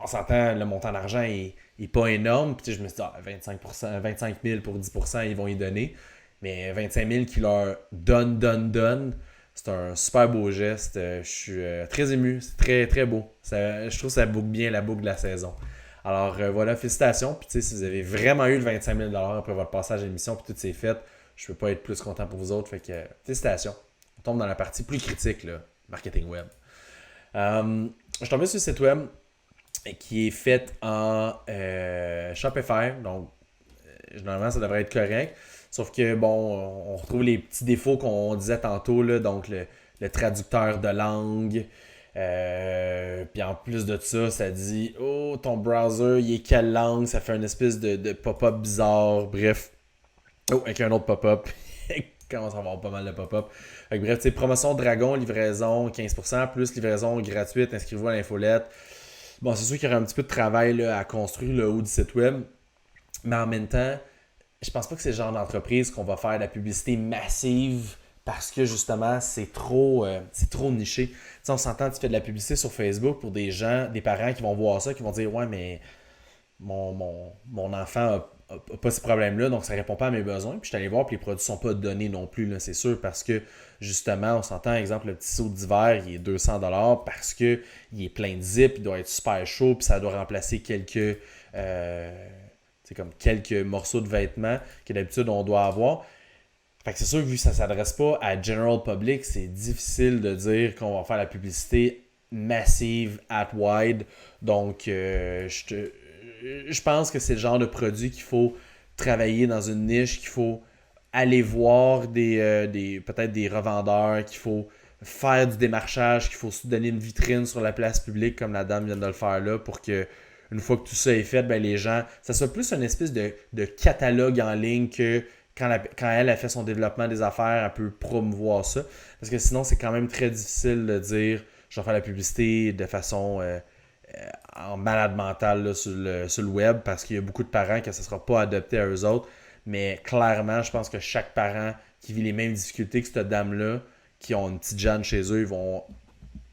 on s'entend, le montant d'argent est pas énorme. Puis je me suis dit, 25 000 pour 10%, ils vont y donner. Mais 25 000 qui leur donne, c'est un super beau geste. Je suis très ému. C'est très, très beau. Je trouve que ça boucle bien la boucle de la saison. Alors voilà, félicitations. Puis tu sais, si vous avez vraiment eu le 25 000 après votre passage à l'émission, puis tout s'est fait, je peux pas être plus content pour vous autres. Fait que félicitations. On tombe dans la partie plus critique, là, marketing web. Je suis tombé sur le site web qui est fait en Shopify. Donc, généralement, ça devrait être correct. Sauf que, bon, on retrouve les petits défauts qu'on disait tantôt, là, donc le traducteur de langue. Puis en plus de ça dit « Oh, ton browser, il est quelle langue? » Ça fait une espèce de pop-up bizarre. Bref. Oh, avec un autre pop-up. Il commence à avoir pas mal de pop-up. Bref, tu sais, promotion Dragon, livraison 15%, plus livraison gratuite, inscrivez-vous à l'infolette. Bon, c'est sûr qu'il y aurait un petit peu de travail là, à construire le haut du site web. Mais en même temps, je pense pas que c'est le genre d'entreprise qu'on va faire de la publicité massive parce que justement, c'est trop niché. Tu sais, on s'entend, tu fais de la publicité sur Facebook pour des gens, des parents qui vont voir ça, qui vont dire « Ouais, mais mon enfant a pas ce problème-là, donc ça répond pas à mes besoins. » Puis je suis allé voir, puis les produits sont pas donnés non plus, là, c'est sûr, parce que justement, on s'entend, exemple, le petit seau d'hiver, il est 200$ parce qu'il est plein de zip, il doit être super chaud, puis ça doit remplacer quelques morceaux de vêtements que d'habitude on doit avoir. Fait que c'est sûr que vu que ça s'adresse pas à general public, c'est difficile de dire qu'on va faire la publicité massive at wide. Donc, je pense que c'est le genre de produit qu'il faut travailler dans une niche, qu'il faut aller voir peut-être des revendeurs, qu'il faut faire du démarchage, qu'il faut se donner une vitrine sur la place publique comme la dame vient de le faire là pour que une fois que tout ça est fait, ben les gens, ça soit plus une espèce de catalogue en ligne que quand elle a fait son développement des affaires, elle peut promouvoir ça. Parce que sinon, c'est quand même très difficile de dire je vais faire la publicité de façon en malade mentale là, sur le web parce qu'il y a beaucoup de parents que ça ne sera pas adapté à eux autres. Mais clairement, je pense que chaque parent qui vit les mêmes difficultés que cette dame-là, qui ont une petite Jeanne chez eux, ils vont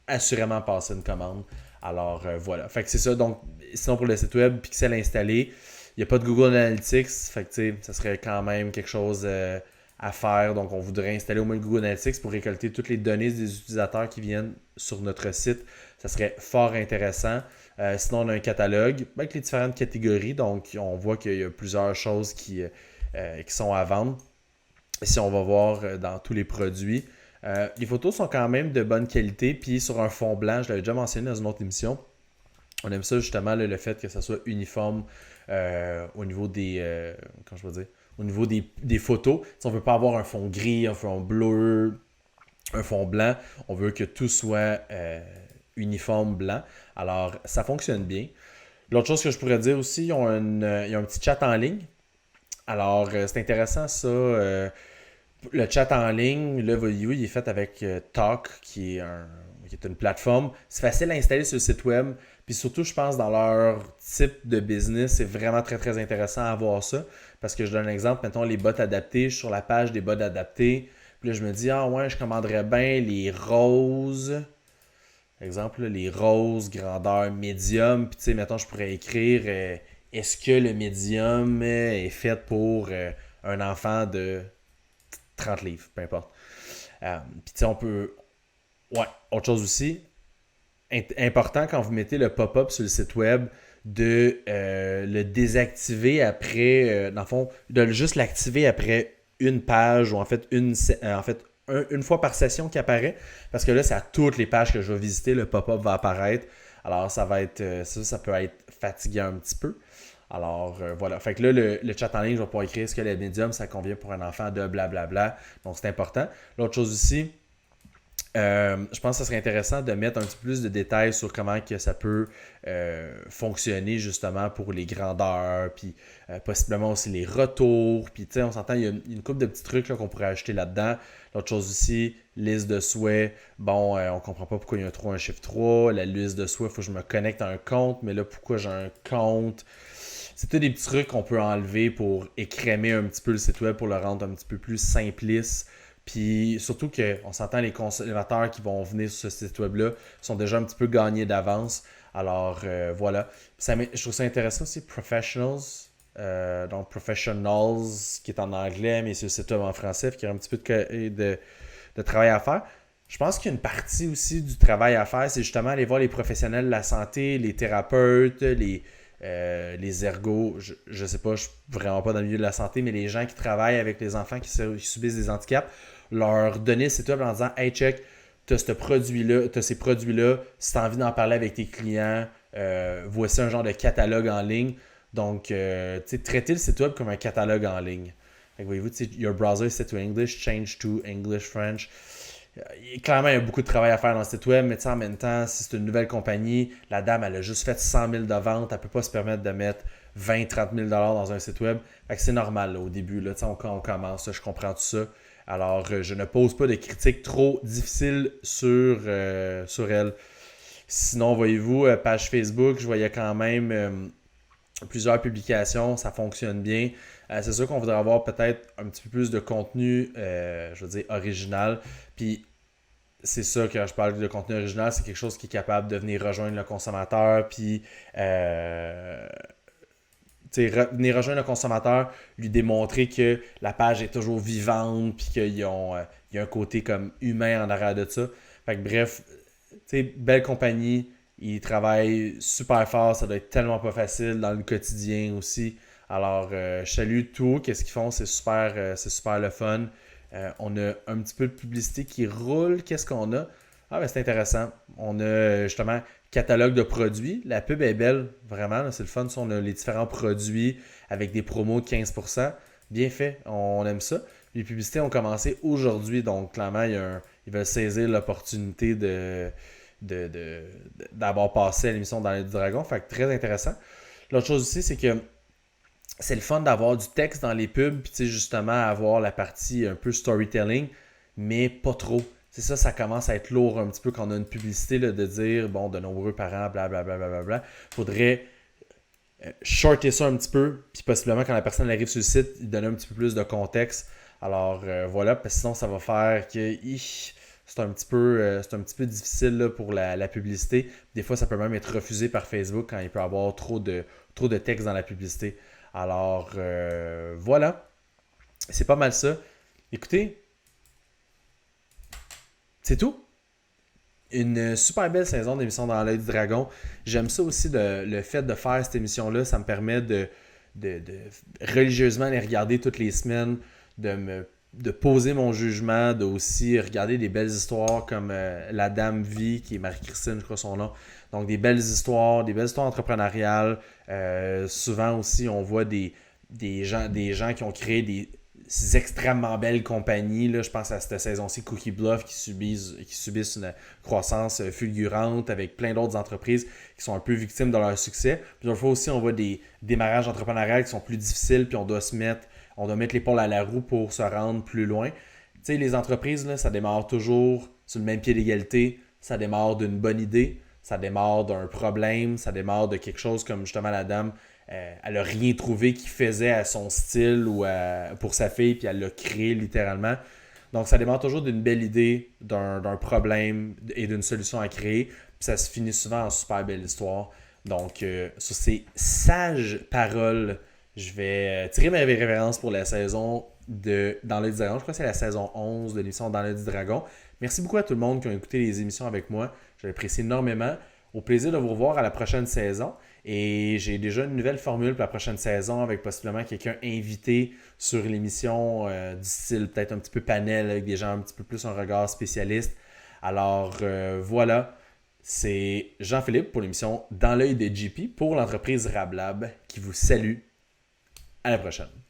assurément passer une commande. Alors voilà. Fait que c'est ça. Donc, sinon pour le site web, Pixel installé, il n'y a pas de Google Analytics. Fait que ça serait quand même quelque chose à faire. Donc, on voudrait installer au moins le Google Analytics pour récolter toutes les données des utilisateurs qui viennent sur notre site. Ça serait fort intéressant. Sinon, on a un catalogue avec les différentes catégories. Donc, on voit qu'il y a plusieurs choses qui sont à vendre. Si on va voir dans tous les produits. Les photos sont quand même de bonne qualité. Puis sur un fond blanc, je l'avais déjà mentionné dans une autre émission. On aime ça justement, le fait que ça soit uniforme au niveau des... comment je veux dire? Au niveau des photos. Si on ne veut pas avoir un fond gris, un fond bleu, un fond blanc, on veut que tout soit uniforme blanc. Alors, ça fonctionne bien. L'autre chose que je pourrais dire aussi, ils ont un petit chat en ligne. Alors, c'est intéressant ça. Le chat en ligne, là, voyez-vous, il est fait avec Talk, qui est une plateforme. C'est facile à installer sur le site web. Puis surtout, je pense, dans leur type de business, c'est vraiment très, très intéressant à voir ça. Parce que je donne un exemple, mettons les bottes adaptées, je suis sur la page des bottes adaptées. Puis là, je me dis, ah ouais, je commanderais bien les roses. Par exemple, là, les roses, grandeur médium. Puis tu sais, mettons, je pourrais écrire, est-ce que le médium est fait pour un enfant de 30 livres, peu importe. Puis tu sais, on peut... Ouais, autre chose aussi, important quand vous mettez le pop-up sur le site web, de le désactiver après, dans le fond, de juste l'activer après une page ou en fait une fois par session qui apparaît, parce que là, c'est à toutes les pages que je vais visiter, le pop-up va apparaître. Alors, ça peut être fatigant un petit peu. Alors, voilà. Fait que là, le chat en ligne, je vais pouvoir écrire ce que le médium, ça convient pour un enfant de blablabla. Donc, c'est important. L'autre chose aussi, je pense que ce serait intéressant de mettre un petit peu plus de détails sur comment que ça peut fonctionner justement pour les grandeurs, puis possiblement aussi les retours. Puis tu sais, on s'entend, il y a une couple de petits trucs là, qu'on pourrait ajouter là-dedans. L'autre chose aussi, liste de souhaits. Bon, on comprend pas pourquoi il y a un chiffre 3. La liste de souhaits, il faut que je me connecte à un compte. Mais là, pourquoi j'ai un compte? C'est tous des petits trucs qu'on peut enlever pour écrémer un petit peu le site web, pour le rendre un petit peu plus simpliste. Puis surtout qu'on s'entend, les consommateurs qui vont venir sur ce site web-là sont déjà un petit peu gagnés d'avance. Alors voilà. Je trouve ça intéressant aussi, Professionals. Donc Professionals, qui est en anglais, mais c'est le site web en français, qui a un petit peu de travail à faire. Je pense qu'il y a une partie aussi du travail à faire, c'est justement aller voir les professionnels de la santé, les thérapeutes, les ergos, je sais pas, je suis vraiment pas dans le milieu de la santé, mais les gens qui travaillent avec les enfants qui subissent des handicaps, leur donner le site web en disant « Hey, check, t'as ces produits-là, si t'as envie d'en parler avec tes clients, voici un genre de catalogue en ligne. » Donc, tu sais, traiter le site web comme un catalogue en ligne. Fait que voyez-vous, your browser set to English, change to English, French. Clairement, il y a beaucoup de travail à faire dans le site web, mais en même temps, si c'est une nouvelle compagnie, la dame, elle a juste fait 100 000 de ventes, elle ne peut pas se permettre de mettre 20-30 000 dans un site web. Fait que c'est normal là, au début, là, on commence, je comprends tout ça. Alors, je ne pose pas de critiques trop difficiles sur elle. Sinon, voyez-vous, page Facebook, je voyais quand même plusieurs publications, ça fonctionne bien. C'est sûr qu'on voudrait avoir peut-être un petit peu plus de contenu, je veux dire, original. Puis c'est ça que je parle de contenu original, c'est quelque chose qui est capable de venir rejoindre le consommateur, puis venir rejoindre le consommateur, lui démontrer que la page est toujours vivante, puis qu'il y a un côté comme humain en arrière de ça. Fait que bref, belle compagnie, ils travaillent super fort, ça doit être tellement pas facile dans le quotidien aussi. Alors, je salue tout, qu'est-ce qu'ils font, c'est super le fun. On a un petit peu de publicité qui roule. Qu'est-ce qu'on a? Ah, ben c'est intéressant. On a justement catalogue de produits. La pub est belle, vraiment. C'est le fun. On a les différents produits avec des promos de 15%. Bien fait. On aime ça. Les publicités ont commencé aujourd'hui. Donc, clairement, ils veulent saisir l'opportunité d'avoir passé à l'émission Dans l'œil du dragon. Fait que très intéressant. L'autre chose aussi, c'est que c'est le fun d'avoir du texte dans les pubs, puis justement avoir la partie un peu storytelling, mais pas trop. C'est ça, ça commence à être lourd un petit peu quand on a une publicité là, de dire, bon, de nombreux parents, blablabla. Faudrait shorter ça un petit peu, puis possiblement quand la personne arrive sur le site, il donne un petit peu plus de contexte. Alors voilà, parce que sinon ça va faire que c'est un petit peu difficile là, pour la publicité. Des fois, ça peut même être refusé par Facebook quand il peut y avoir trop de texte dans la publicité. Alors voilà, c'est pas mal ça. Écoutez, c'est tout. Une super belle saison d'émission Dans l'œil du dragon. J'aime ça aussi, le fait de faire cette émission-là. Ça me permet de religieusement les regarder toutes les semaines, de poser mon jugement, de aussi regarder des belles histoires comme La Dame Vie, qui est Marie-Christine, je crois son nom. Donc des belles histoires entrepreneuriales. Souvent aussi, on voit des gens qui ont créé des extrêmement belles compagnies. Là, je pense à cette saison-ci, Cookie Bluff, qui subissent une croissance fulgurante avec plein d'autres entreprises qui sont un peu victimes de leur succès. Puis d'autres fois aussi, on voit des démarrages entrepreneuriaux qui sont plus difficiles, puis on doit mettre l'épaule à la roue pour se rendre plus loin. Tu sais, les entreprises, là, ça démarre toujours sur le même pied d'égalité. Ça démarre d'une bonne idée, ça démarre d'un problème, ça démarre de quelque chose comme justement la dame. Elle n'a rien trouvé qui faisait à son style ou pour sa fille, puis elle l'a créé littéralement. Donc, ça démarre toujours d'une belle idée, d'un problème et d'une solution à créer. Puis ça se finit souvent en super belle histoire. Donc, sur ces sages paroles, je vais tirer mes références pour la saison de Dans l'œil du dragon. Je crois que c'est la saison 11 de l'émission Dans l'œil du dragon. Merci beaucoup à tout le monde qui a écouté les émissions avec moi. Je l'apprécie énormément. Au plaisir de vous revoir à la prochaine saison. Et j'ai déjà une nouvelle formule pour la prochaine saison avec possiblement quelqu'un invité sur l'émission du style peut-être un petit peu panel avec des gens un petit peu plus un regard spécialiste. Alors voilà, c'est Jean-Philippe pour l'émission Dans l'œil de JP pour l'entreprise Rablab qui vous salue. À la prochaine.